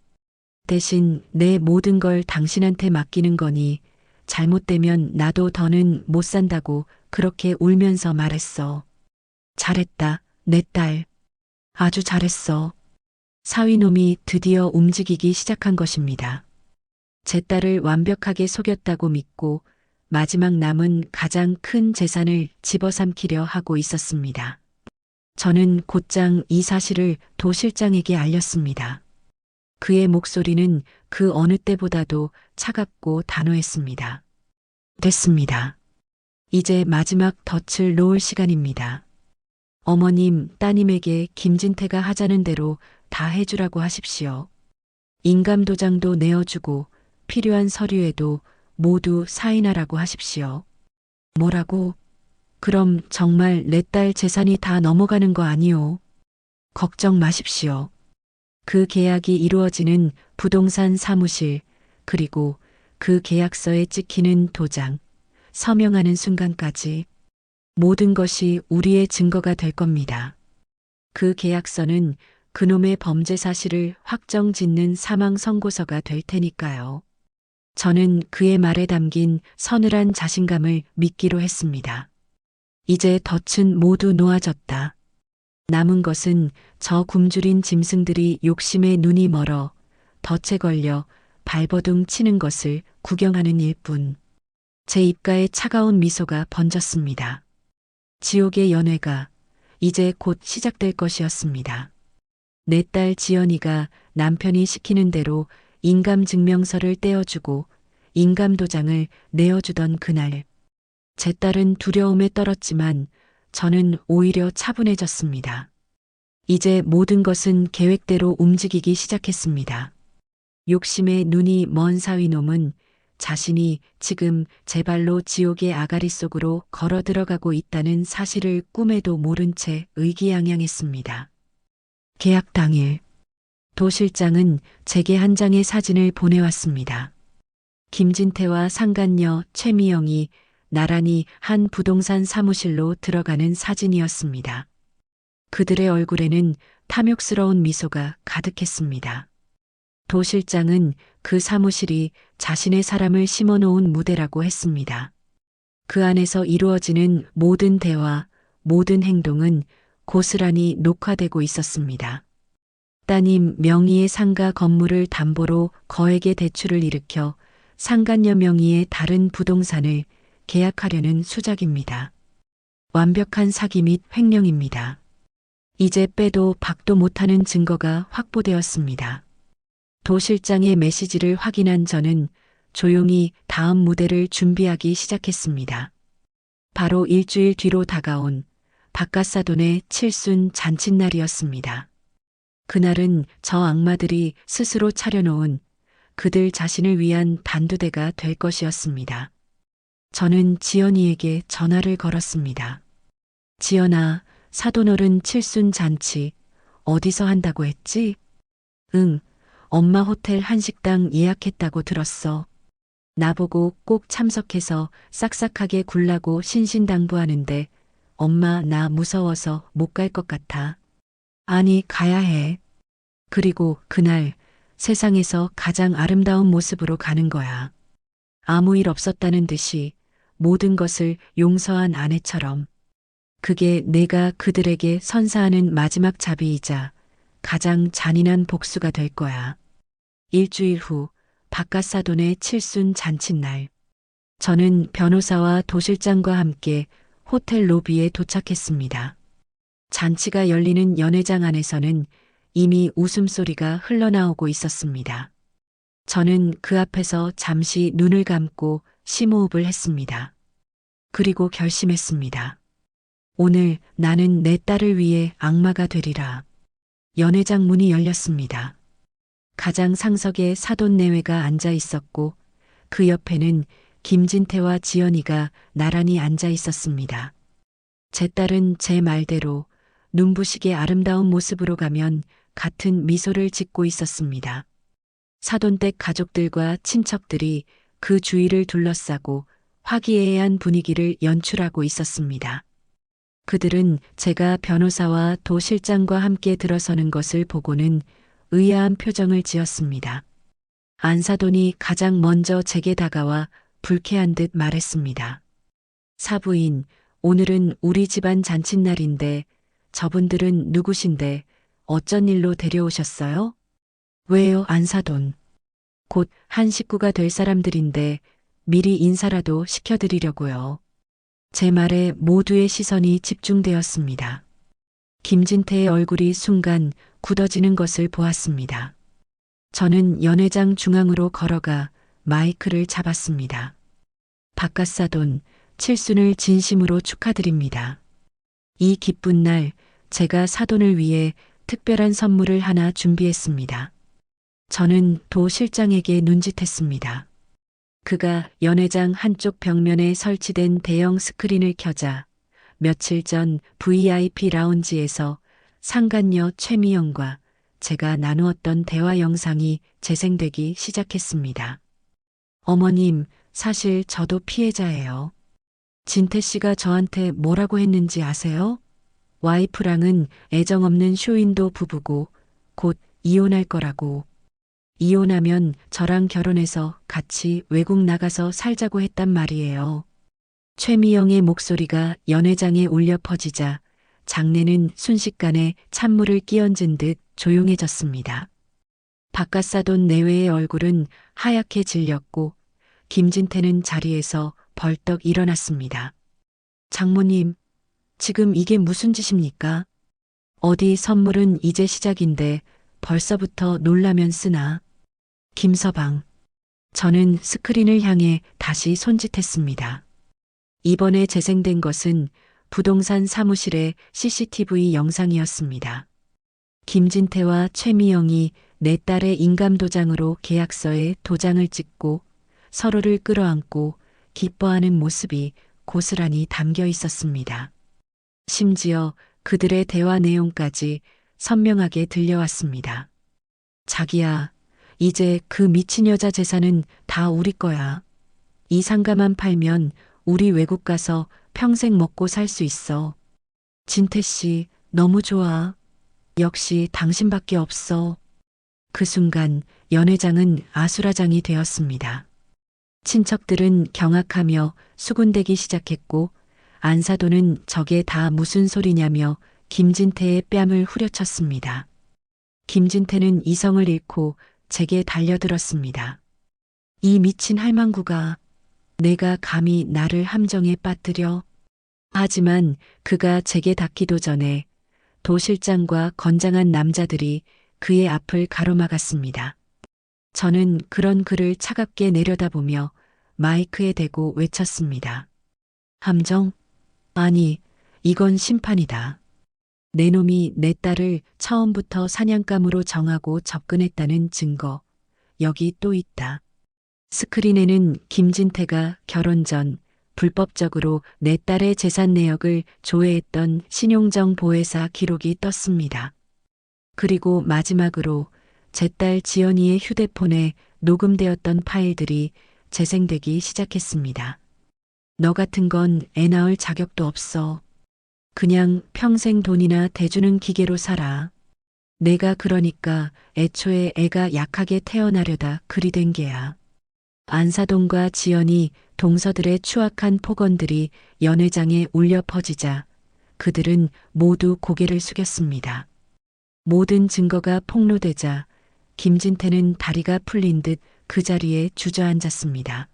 대신 내 모든 걸 당신한테 맡기는 거니 잘못되면 나도 더는 못 산다고 그렇게 울면서 말했어. 잘했다, 내 딸. 아주 잘했어. 사위놈이 드디어 움직이기 시작한 것입니다. 제 딸을 완벽하게 속였다고 믿고 마지막 남은 가장 큰 재산을 집어삼키려 하고 있었습니다. 저는 곧장 이 사실을 도 실장에게 알렸습니다. 그의 목소리는 그 어느 때보다도 차갑고 단호했습니다. 됐습니다. 이제 마지막 덫을 놓을 시간입니다. 어머님, 따님에게 김진태가 하자는 대로 다 해주라고 하십시오. 인감도장도 내어주고 필요한 서류에도 모두 사인하라고 하십시오. 뭐라고? 그럼 정말 내 딸 재산이 다 넘어가는 거 아니오? 걱정 마십시오. 그 계약이 이루어지는 부동산 사무실, 그리고 그 계약서에 찍히는 도장, 서명하는 순간까지 모든 것이 우리의 증거가 될 겁니다. 그 계약서는 그놈의 범죄 사실을 확정 짓는 사망 선고서가 될 테니까요. 저는 그의 말에 담긴 서늘한 자신감을 믿기로 했습니다. 이제 덫은 모두 놓아졌다. 남은 것은 저 굶주린 짐승들이 욕심에 눈이 멀어 덫에 걸려 발버둥 치는 것을 구경하는 일뿐. 제 입가에 차가운 미소가 번졌습니다. 지옥의 연회가 이제 곧 시작될 것이었습니다. 내 딸 지연이가 남편이 시키는 대로 인감증명서를 떼어주고 인감도장을 내어주던 그날, 제 딸은 두려움에 떨었지만 저는 오히려 차분해졌습니다. 이제 모든 것은 계획대로 움직이기 시작했습니다. 욕심에 눈이 먼 사위놈은 자신이 지금 제 발로 지옥의 아가리 속으로 걸어 들어가고 있다는 사실을 꿈에도 모른 채 의기양양했습니다. 계약 당일, 도 실장은 제게 한 장의 사진을 보내왔습니다. 김진태와 상간녀 최미영이 나란히 한 부동산 사무실로 들어가는 사진이었습니다. 그들의 얼굴에는 탐욕스러운 미소가 가득했습니다. 도 실장은 그 사무실이 자신의 사람을 심어놓은 무대라고 했습니다. 그 안에서 이루어지는 모든 대화, 모든 행동은 고스란히 녹화되고 있었습니다. 따님 명의의 상가 건물을 담보로 거액의 대출을 일으켜 상간녀 명의의 다른 부동산을 계약하려는 수작입니다. 완벽한 사기 및 횡령입니다. 이제 빼도 박도 못하는 증거가 확보되었습니다. 도 실장의 메시지를 확인한 저는 조용히 다음 무대를 준비하기 시작했습니다. 바로 일주일 뒤로 다가온 바깥사돈의 칠순 잔칫날이었습니다. 그날은 저 악마들이 스스로 차려놓은 그들 자신을 위한 단두대가 될 것이었습니다. 저는 지연이에게 전화를 걸었습니다. 지연아, 사돈어른 칠순 잔치 어디서 한다고 했지? 응, 엄마 호텔 한식당 예약했다고 들었어. 나보고 꼭 참석해서 싹싹하게 굴라고 신신당부하는데 엄마 나 무서워서 못 갈 것 같아. 아니, 가야 해. 그리고 그날 세상에서 가장 아름다운 모습으로 가는 거야. 아무 일 없었다는 듯이 모든 것을 용서한 아내처럼. 그게 내가 그들에게 선사하는 마지막 자비이자 가장 잔인한 복수가 될 거야. 일주일 후 바깥사돈의 칠순 잔칫날. 저는 변호사와 도실장과 함께 호텔 로비에 도착했습니다. 잔치가 열리는 연회장 안에서는 이미 웃음소리가 흘러나오고 있었습니다. 저는 그 앞에서 잠시 눈을 감고 심호흡을 했습니다. 그리고 결심했습니다. 오늘 나는 내 딸을 위해 악마가 되리라. 연회장 문이 열렸습니다. 가장 상석에 사돈 내외가 앉아 있었고 그 옆에는 김진태와 지연이가 나란히 앉아 있었습니다. 제 딸은 제 말대로 눈부시게 아름다운 모습으로 가면 같은 미소를 짓고 있었습니다. 사돈댁 가족들과 친척들이 그 주위를 둘러싸고 화기애애한 분위기를 연출하고 있었습니다. 그들은 제가 변호사와 도 실장과 함께 들어서는 것을 보고는 의아한 표정을 지었습니다. 안사돈이 가장 먼저 제게 다가와 불쾌한 듯 말했습니다. 사부인, 오늘은 우리 집안 잔칫날인데 저분들은 누구신데 어쩐 일로 데려오셨어요? 왜요, 안사돈? 곧 한 식구가 될 사람들인데 미리 인사라도 시켜드리려고요. 제 말에 모두의 시선이 집중되었습니다. 김진태의 얼굴이 순간 굳어지는 것을 보았습니다. 저는 연회장 중앙으로 걸어가 마이크를 잡았습니다. 바깥사돈, 칠순을 진심으로 축하드립니다. 이 기쁜 날 제가 사돈을 위해 특별한 선물을 하나 준비했습니다. 저는 도 실장에게 눈짓했습니다. 그가 연회장 한쪽 벽면에 설치된 대형 스크린을 켜자 며칠 전 VIP 라운지에서 상간녀 최미영과 제가 나누었던 대화 영상이 재생되기 시작했습니다. 어머님, 사실 저도 피해자예요. 진태 씨가 저한테 뭐라고 했는지 아세요? 와이프랑은 애정 없는 쇼윈도 부부고 곧 이혼할 거라고. 이혼하면 저랑 결혼해서 같이 외국 나가서 살자고 했단 말이에요. 최미영의 목소리가 연회장에 울려 퍼지자 장내는 순식간에 찬물을 끼얹은 듯 조용해졌습니다. 바깥사돈 내외의 얼굴은 하얗게 질렸고 김진태는 자리에서 벌떡 일어났습니다. 장모님, 지금 이게 무슨 짓입니까? 어디 선물은 이제 시작인데 벌써부터 놀라면 쓰나. 김서방. 저는 스크린을 향해 다시 손짓했습니다. 이번에 재생된 것은 부동산 사무실의 CCTV 영상이었습니다. 김진태와 최미영이 내 딸의 인감도장으로 계약서에 도장을 찍고 서로를 끌어안고 기뻐하는 모습이 고스란히 담겨 있었습니다. 심지어 그들의 대화 내용까지 선명하게 들려왔습니다. 자기야, 이제 그 미친 여자 재산은 다 우리 거야. 이 상가만 팔면 우리 외국 가서 평생 먹고 살 수 있어. 진태 씨, 너무 좋아. 역시 당신밖에 없어. 그 순간 연회장은 아수라장이 되었습니다. 친척들은 경악하며 수군대기 시작했고 안사돈은 저게 다 무슨 소리냐며 김진태의 뺨을 후려쳤습니다. 김진태는 이성을 잃고 제게 달려들었습니다. 이 미친 할망구가 내가 감히 나를 함정에 빠뜨려. 하지만 그가 제게 닿기도 전에 도 실장과 건장한 남자들이 그의 앞을 가로막았습니다. 저는 그런 그를 차갑게 내려다보며 마이크에 대고 외쳤습니다. 함정? 아니, 이건 심판이다. 내 놈이 내 딸을 처음부터 사냥감으로 정하고 접근했다는 증거, 여기 또 있다. 스크린에는 김진태가 결혼 전 불법적으로 내 딸의 재산 내역을 조회했던 신용정 보혜사 기록이 떴습니다. 그리고 마지막으로 제 딸 지연이의 휴대폰에 녹음되었던 파일들이 재생되기 시작했습니다. 너 같은 건 애 낳을 자격도 없어. 그냥 평생 돈이나 대주는 기계로 살아. 내가 그러니까 애초에 애가 약하게 태어나려다 그리 된 게야. 안사돈과 지연이 동서들의 추악한 폭언들이 연회장에 울려 퍼지자 그들은 모두 고개를 숙였습니다. 모든 증거가 폭로되자 김진태는 다리가 풀린 듯 그 자리에 주저앉았습니다.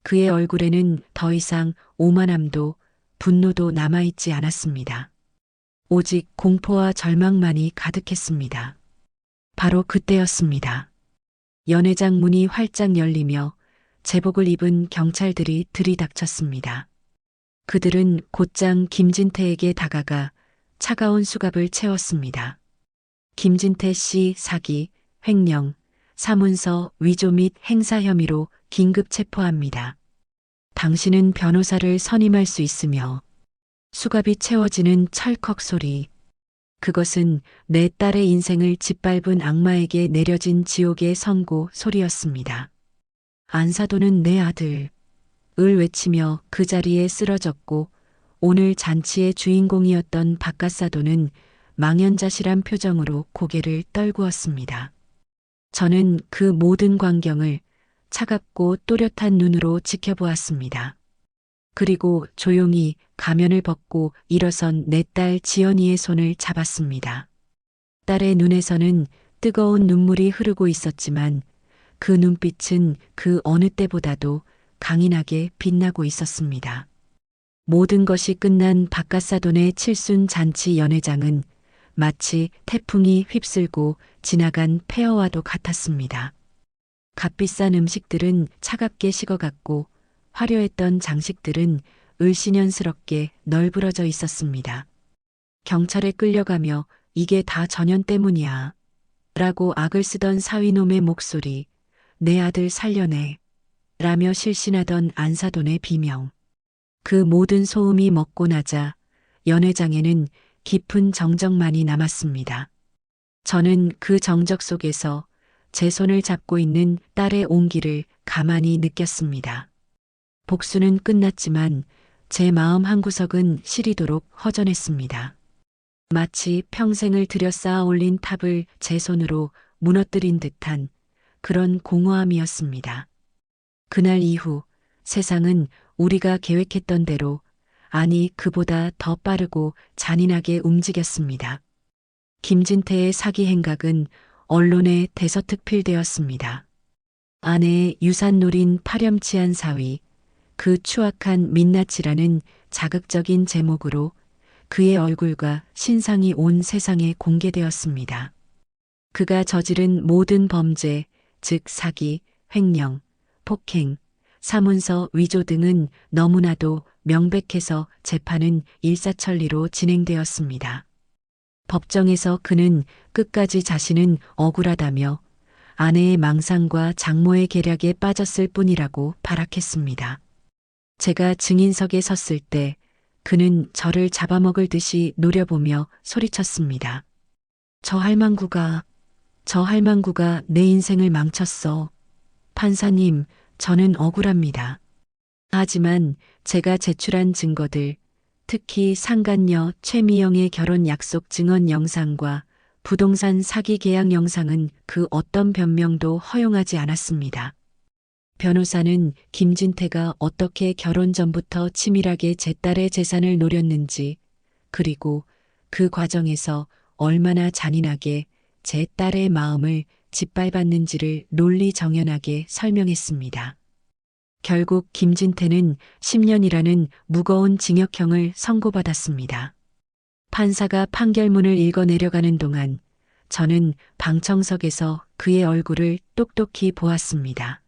그의 얼굴에는 더 이상 오만함도 분노도 남아있지 않았습니다. 오직 공포와 절망만이 가득했습니다. 바로 그때였습니다. 연회장 문이 활짝 열리며 제복을 입은 경찰들이 들이닥쳤습니다. 그들은 곧장 김진태에게 다가가 차가운 수갑을 채웠습니다. 김진태 씨 사기, 횡령, 사문서 위조 및 행사 혐의로 긴급 체포합니다. 당신은 변호사를 선임할 수 있으며 수갑이 채워지는 철컥 소리. 그것은 내 딸의 인생을 짓밟은 악마에게 내려진 지옥의 선고 소리였습니다. 안사돈은 내 아들. 을 외치며 그 자리에 쓰러졌고 오늘 잔치의 주인공이었던 박가사도는 망연자실한 표정으로 고개를 떨구었습니다. 저는 그 모든 광경을 차갑고 또렷한 눈으로 지켜보았습니다. 그리고 조용히 가면을 벗고 일어선 내 딸 지연이의 손을 잡았습니다. 딸의 눈에서는 뜨거운 눈물이 흐르고 있었지만 그 눈빛은 그 어느 때보다도 강인하게 빛나고 있었습니다. 모든 것이 끝난 박가사돈의 칠순 잔치 연회장은 마치 태풍이 휩쓸고 지나간 폐허와도 같았습니다. 값비싼 음식들은 차갑게 식어갔고 화려했던 장식들은 을씨년스럽게 널브러져 있었습니다. 경찰에 끌려가며 이게 다 전현 때문이야. 라고 악을 쓰던 사위놈의 목소리, 내 아들 살려내. 라며 실신하던 안사돈의 비명. 그 모든 소음이 먹고 나자 연회장에는 깊은 정적만이 남았습니다. 저는 그 정적 속에서 제 손을 잡고 있는 딸의 온기를 가만히 느꼈습니다. 복수는 끝났지만 제 마음 한구석은 시리도록 허전했습니다. 마치 평생을 들여 쌓아 올린 탑을 제 손으로 무너뜨린 듯한 그런 공허함이었습니다. 그날 이후 세상은 우리가 계획했던 대로, 아니 그보다 더 빠르고 잔인하게 움직였습니다. 김진태의 사기 행각은 언론에 대서특필되었습니다. 아내의 유산 노린 파렴치한 사위, 그 추악한 민낯이라는 자극적인 제목으로 그의 얼굴과 신상이 온 세상에 공개되었습니다. 그가 저지른 모든 범죄, 즉 사기, 횡령, 폭행, 사문서 위조 등은 너무나도 명백해서 재판은 일사천리로 진행되었습니다. 법정에서 그는 끝까지 자신은 억울하다며 아내의 망상과 장모의 계략에 빠졌을 뿐이라고 발악했습니다. 제가 증인석에 섰을 때 그는 저를 잡아먹을 듯이 노려보며 소리쳤습니다. 저 할망구가 내 인생을 망쳤어. 판사님, 저는 억울합니다. 하지만 제가 제출한 증거들, 특히 상간녀 최미영의 결혼 약속 증언 영상과 부동산 사기 계약 영상은 그 어떤 변명도 허용하지 않았습니다. 변호사는 김진태가 어떻게 결혼 전부터 치밀하게 제 딸의 재산을 노렸는지, 그리고 그 과정에서 얼마나 잔인하게 제 딸의 마음을 짓밟았는지를 논리정연하게 설명했습니다. 결국 김진태는 10년이라는 무거운 징역형을 선고받았습니다. 판사가 판결문을 읽어 내려가는 동안 저는 방청석에서 그의 얼굴을 똑똑히 보았습니다.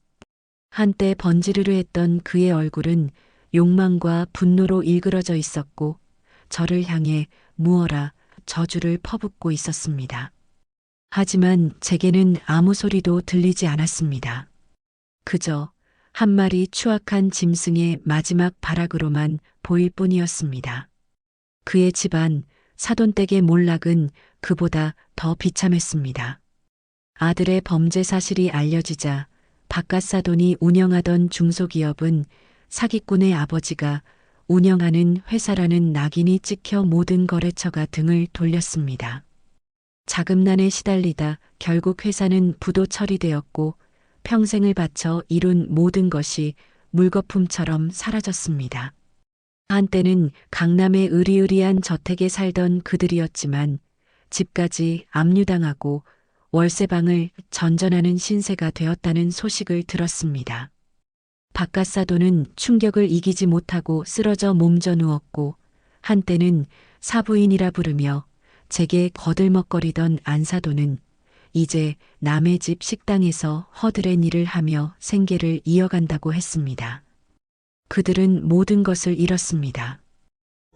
한때 번지르르 했던 그의 얼굴은 욕망과 분노로 일그러져 있었고 저를 향해 무어라 저주를 퍼붓고 있었습니다. 하지만 제게는 아무 소리도 들리지 않았습니다. 그저 한 마리 추악한 짐승의 마지막 발악으로만 보일 뿐이었습니다. 그의 집안 사돈댁의 몰락은 그보다 더 비참했습니다. 아들의 범죄 사실이 알려지자 박갓사돈이 운영하던 중소기업은 사기꾼의 아버지가 운영하는 회사라는 낙인이 찍혀 모든 거래처가 등을 돌렸습니다. 자금난에 시달리다 결국 회사는 부도 처리되었고 평생을 바쳐 이룬 모든 것이 물거품처럼 사라졌습니다. 한때는 강남의 으리으리한 저택에 살던 그들이었지만 집까지 압류당하고 월세방을 전전하는 신세가 되었다는 소식을 들었습니다. 박갓사돈은 충격을 이기지 못하고 쓰러져 몸져 누웠고 한때는 사부인이라 부르며 제게 거들먹거리던 안사돈은 이제 남의 집 식당에서 허드렛 일을 하며 생계를 이어간다고 했습니다. 그들은 모든 것을 잃었습니다.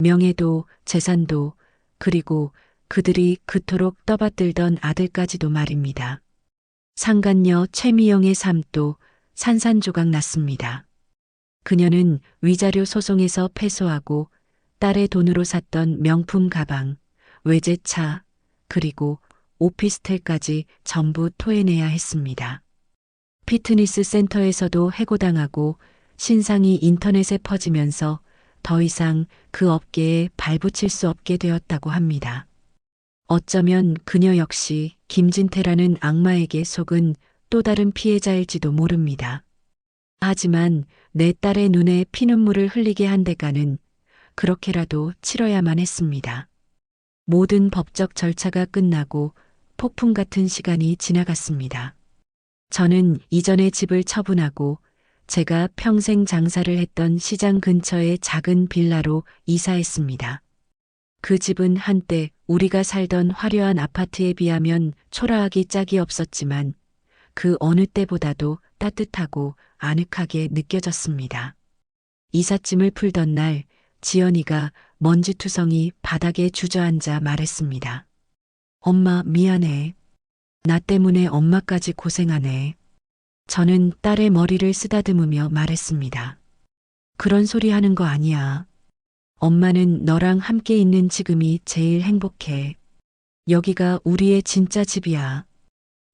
명예도 재산도 그리고 그들이 그토록 떠받들던 아들까지도 말입니다. 상간녀 최미영의 삶도 산산조각 났습니다. 그녀는 위자료 소송에서 패소하고 딸의 돈으로 샀던 명품 가방, 외제차, 그리고 오피스텔까지 전부 토해내야 했습니다. 피트니스 센터에서도 해고당하고 신상이 인터넷에 퍼지면서 더 이상 그 업계에 발붙일 수 없게 되었다고 합니다. 어쩌면 그녀 역시 김진태라는 악마에게 속은 또 다른 피해자일지도 모릅니다. 하지만 내 딸의 눈에 피눈물을 흘리게 한 대가는 그렇게라도 치러야만 했습니다. 모든 법적 절차가 끝나고 폭풍 같은 시간이 지나갔습니다. 저는 이전의 집을 처분하고 제가 평생 장사를 했던 시장 근처의 작은 빌라로 이사했습니다. 그 집은 한때 우리가 살던 화려한 아파트에 비하면 초라하기 짝이 없었지만 그 어느 때보다도 따뜻하고 아늑하게 느껴졌습니다. 이삿짐을 풀던 날 지연이가 먼지투성이 바닥에 주저앉아 말했습니다. 엄마 미안해. 나 때문에 엄마까지 고생하네. 저는 딸의 머리를 쓰다듬으며 말했습니다. 그런 소리 하는 거 아니야. 엄마는 너랑 함께 있는 지금이 제일 행복해. 여기가 우리의 진짜 집이야.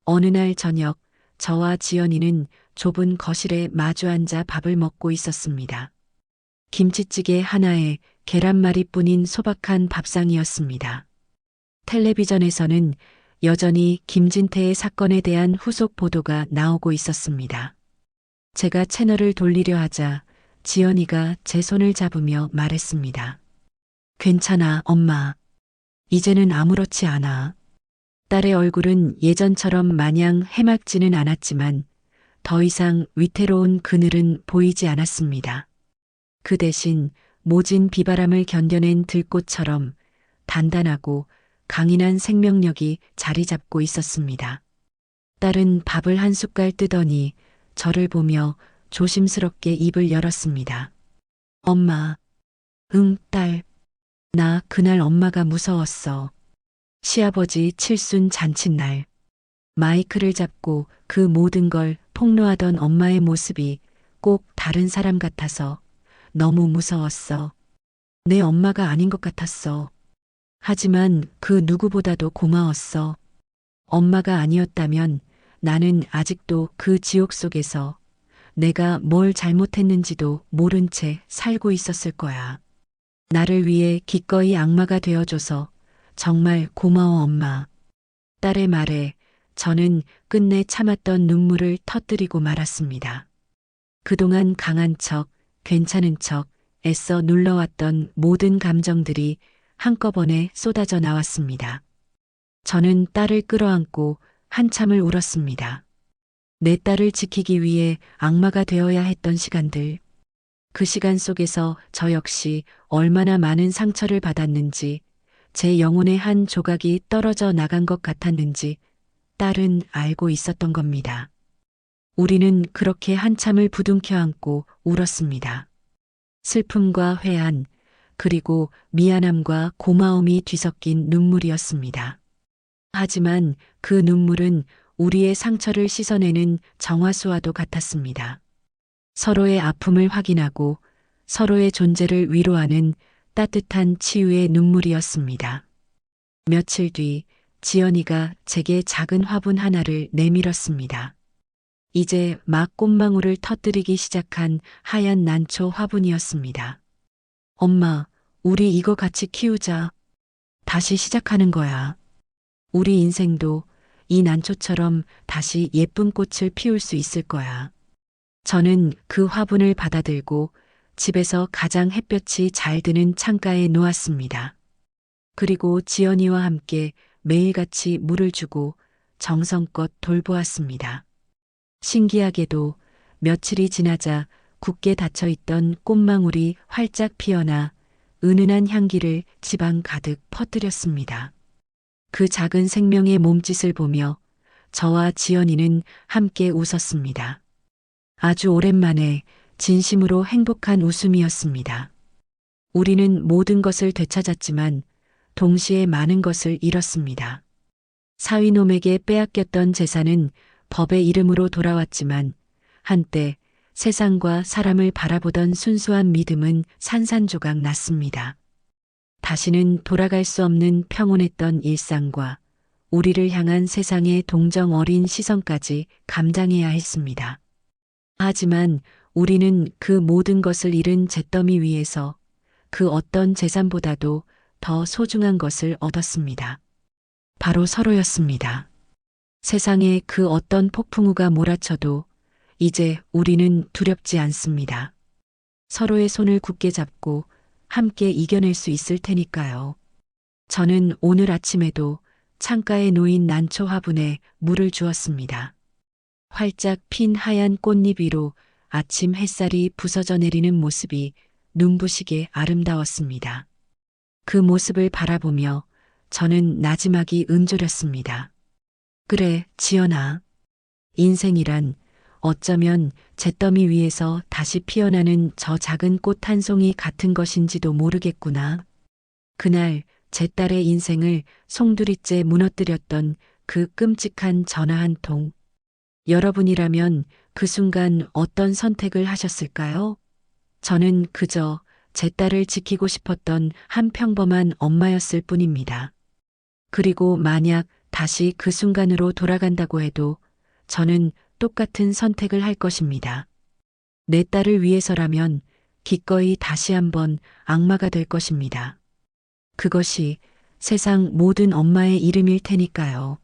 어느 날 저녁 저와 지연이는 좁은 거실에 마주 앉아 밥을 먹고 있었습니다. 김치찌개 하나에 계란말이뿐인 소박한 밥상이었습니다. 텔레비전에서는 여전히 김진태의 사건에 대한 후속 보도가 나오고 있었습니다. 제가 채널을 돌리려 하자 지연이가 제 손을 잡으며 말했습니다. 괜찮아, 엄마. 이제는 아무렇지 않아. 딸의 얼굴은 예전처럼 마냥 해맑지는 않았지만 더 이상 위태로운 그늘은 보이지 않았습니다. 그 대신 모진 비바람을 견뎌낸 들꽃처럼 단단하고 강인한 생명력이 자리 잡고 있었습니다. 딸은 밥을 한 숟갈 뜨더니 저를 보며 조심스럽게 입을 열었습니다. 엄마. 응, 딸. 나 그날 엄마가 무서웠어. 시아버지 칠순 잔칫날. 마이크를 잡고 그 모든 걸 폭로하던 엄마의 모습이 꼭 다른 사람 같아서 너무 무서웠어. 내 엄마가 아닌 것 같았어. 하지만 그 누구보다도 고마웠어. 엄마가 아니었다면 나는 아직도 그 지옥 속에서 내가 뭘 잘못했는지도 모른 채 살고 있었을 거야. 나를 위해 기꺼이 악마가 되어줘서 정말 고마워, 엄마. 딸의 말에 저는 끝내 참았던 눈물을 터뜨리고 말았습니다. 그동안 강한 척, 괜찮은 척, 애써 눌러왔던 모든 감정들이 한꺼번에 쏟아져 나왔습니다. 저는 딸을 끌어안고 한참을 울었습니다. 내 딸을 지키기 위해 악마가 되어야 했던 시간들. 그 시간 속에서 저 역시 얼마나 많은 상처를 받았는지, 제 영혼의 한 조각이 떨어져 나간 것 같았는지 딸은 알고 있었던 겁니다. 우리는 그렇게 한참을 부둥켜 안고 울었습니다. 슬픔과 회한, 그리고 미안함과 고마움이 뒤섞인 눈물이었습니다. 하지만 그 눈물은 우리의 상처를 씻어내는 정화수와도 같았습니다. 서로의 아픔을 확인하고 서로의 존재를 위로하는 따뜻한 치유의 눈물이었습니다. 며칠 뒤 지연이가 제게 작은 화분 하나를 내밀었습니다. 이제 막 꽃망울을 터뜨리기 시작한 하얀 난초 화분이었습니다. 엄마, 우리 이거 같이 키우자. 다시 시작하는 거야. 우리 인생도 이 난초처럼 다시 예쁜 꽃을 피울 수 있을 거야. 저는 그 화분을 받아들고 집에서 가장 햇볕이 잘 드는 창가에 놓았습니다. 그리고 지연이와 함께 매일같이 물을 주고 정성껏 돌보았습니다. 신기하게도 며칠이 지나자 굳게 닫혀있던 꽃망울이 활짝 피어나 은은한 향기를 집안 가득 퍼뜨렸습니다. 그 작은 생명의 몸짓을 보며 저와 지연이는 함께 웃었습니다. 아주 오랜만에 진심으로 행복한 웃음이었습니다. 우리는 모든 것을 되찾았지만 동시에 많은 것을 잃었습니다. 사위놈에게 빼앗겼던 재산은 법의 이름으로 돌아왔지만 한때 세상과 사람을 바라보던 순수한 믿음은 산산조각 났습니다. 다시는 돌아갈 수 없는 평온했던 일상과 우리를 향한 세상의 동정 어린 시선까지 감당해야 했습니다. 하지만 우리는 그 모든 것을 잃은 잿더미 위에서 그 어떤 재산보다도 더 소중한 것을 얻었습니다. 바로 서로였습니다. 세상에 그 어떤 폭풍우가 몰아쳐도 이제 우리는 두렵지 않습니다. 서로의 손을 굳게 잡고 함께 이겨낼 수 있을 테니까요. 저는 오늘 아침에도 창가에 놓인 난초 화분에 물을 주었습니다. 활짝 핀 하얀 꽃잎 위로 아침 햇살이 부서져 내리는 모습이 눈부시게 아름다웠습니다. 그 모습을 바라보며 저는 나지막이 은졸였습니다. 그래, 지연아. 인생이란 어쩌면 잿더미 위에서 다시 피어나는 저 작은 꽃 한 송이 같은 것인지도 모르겠구나. 그날 제 딸의 인생을 송두리째 무너뜨렸던 그 끔찍한 전화 한 통. 여러분이라면 그 순간 어떤 선택을 하셨을까요? 저는 그저 제 딸을 지키고 싶었던 한 평범한 엄마였을 뿐입니다. 그리고 만약 다시 그 순간으로 돌아간다고 해도 저는 똑같은 선택을 할 것입니다. 내 딸을 위해서라면 기꺼이 다시 한번 악마가 될 것입니다. 그것이 세상 모든 엄마의 이름일 테니까요.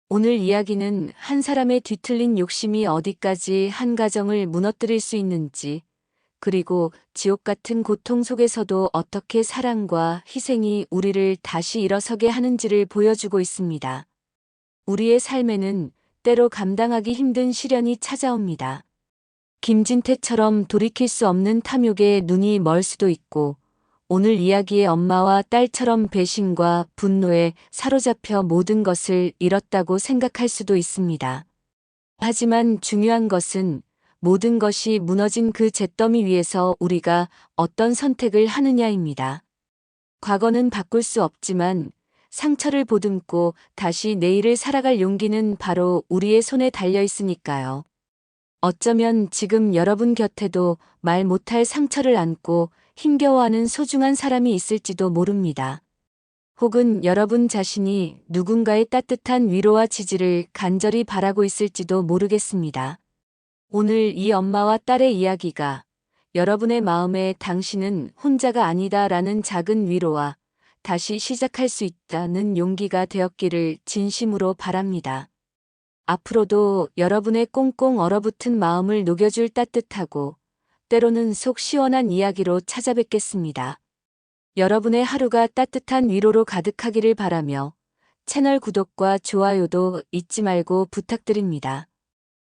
오늘 이야기는 한 사람의 뒤틀린 욕심이 어디까지 한 가정을 무너뜨릴 수 있는지, 그리고 지옥 같은 고통 속에서도 어떻게 사랑과 희생이 우리를 다시 일어서게 하는지를 보여주고 있습니다. 우리의 삶에는 때로 감당하기 힘든 시련이 찾아옵니다. 김진태처럼 돌이킬 수 없는 탐욕에 눈이 멀 수도 있고, 오늘 이야기의 엄마와 딸처럼 배신과 분노에 사로잡혀 모든 것을 잃었다고 생각할 수도 있습니다. 하지만 중요한 것은 모든 것이 무너진 그 잿더미 위에서 우리가 어떤 선택을 하느냐입니다. 과거는 바꿀 수 없지만 상처를 보듬고 다시 내일을 살아갈 용기는 바로 우리의 손에 달려 있으니까요. 어쩌면 지금 여러분 곁에도 말 못할 상처를 안고 힘겨워하는 소중한 사람이 있을지도 모릅니다. 혹은 여러분 자신이 누군가의 따뜻한 위로와 지지를 간절히 바라고 있을지도 모르겠습니다. 오늘 이 엄마와 딸의 이야기가 여러분의 마음에 당신은 혼자가 아니다라는 작은 위로와 다시 시작할 수 있다는 용기가 되었기를 진심으로 바랍니다. 앞으로도 여러분의 꽁꽁 얼어붙은 마음을 녹여줄 따뜻하고 때로는 속 시원한 이야기로 찾아뵙겠습니다. 여러분의 하루가 따뜻한 위로로 가득하기를 바라며 채널 구독과 좋아요도 잊지 말고 부탁드립니다.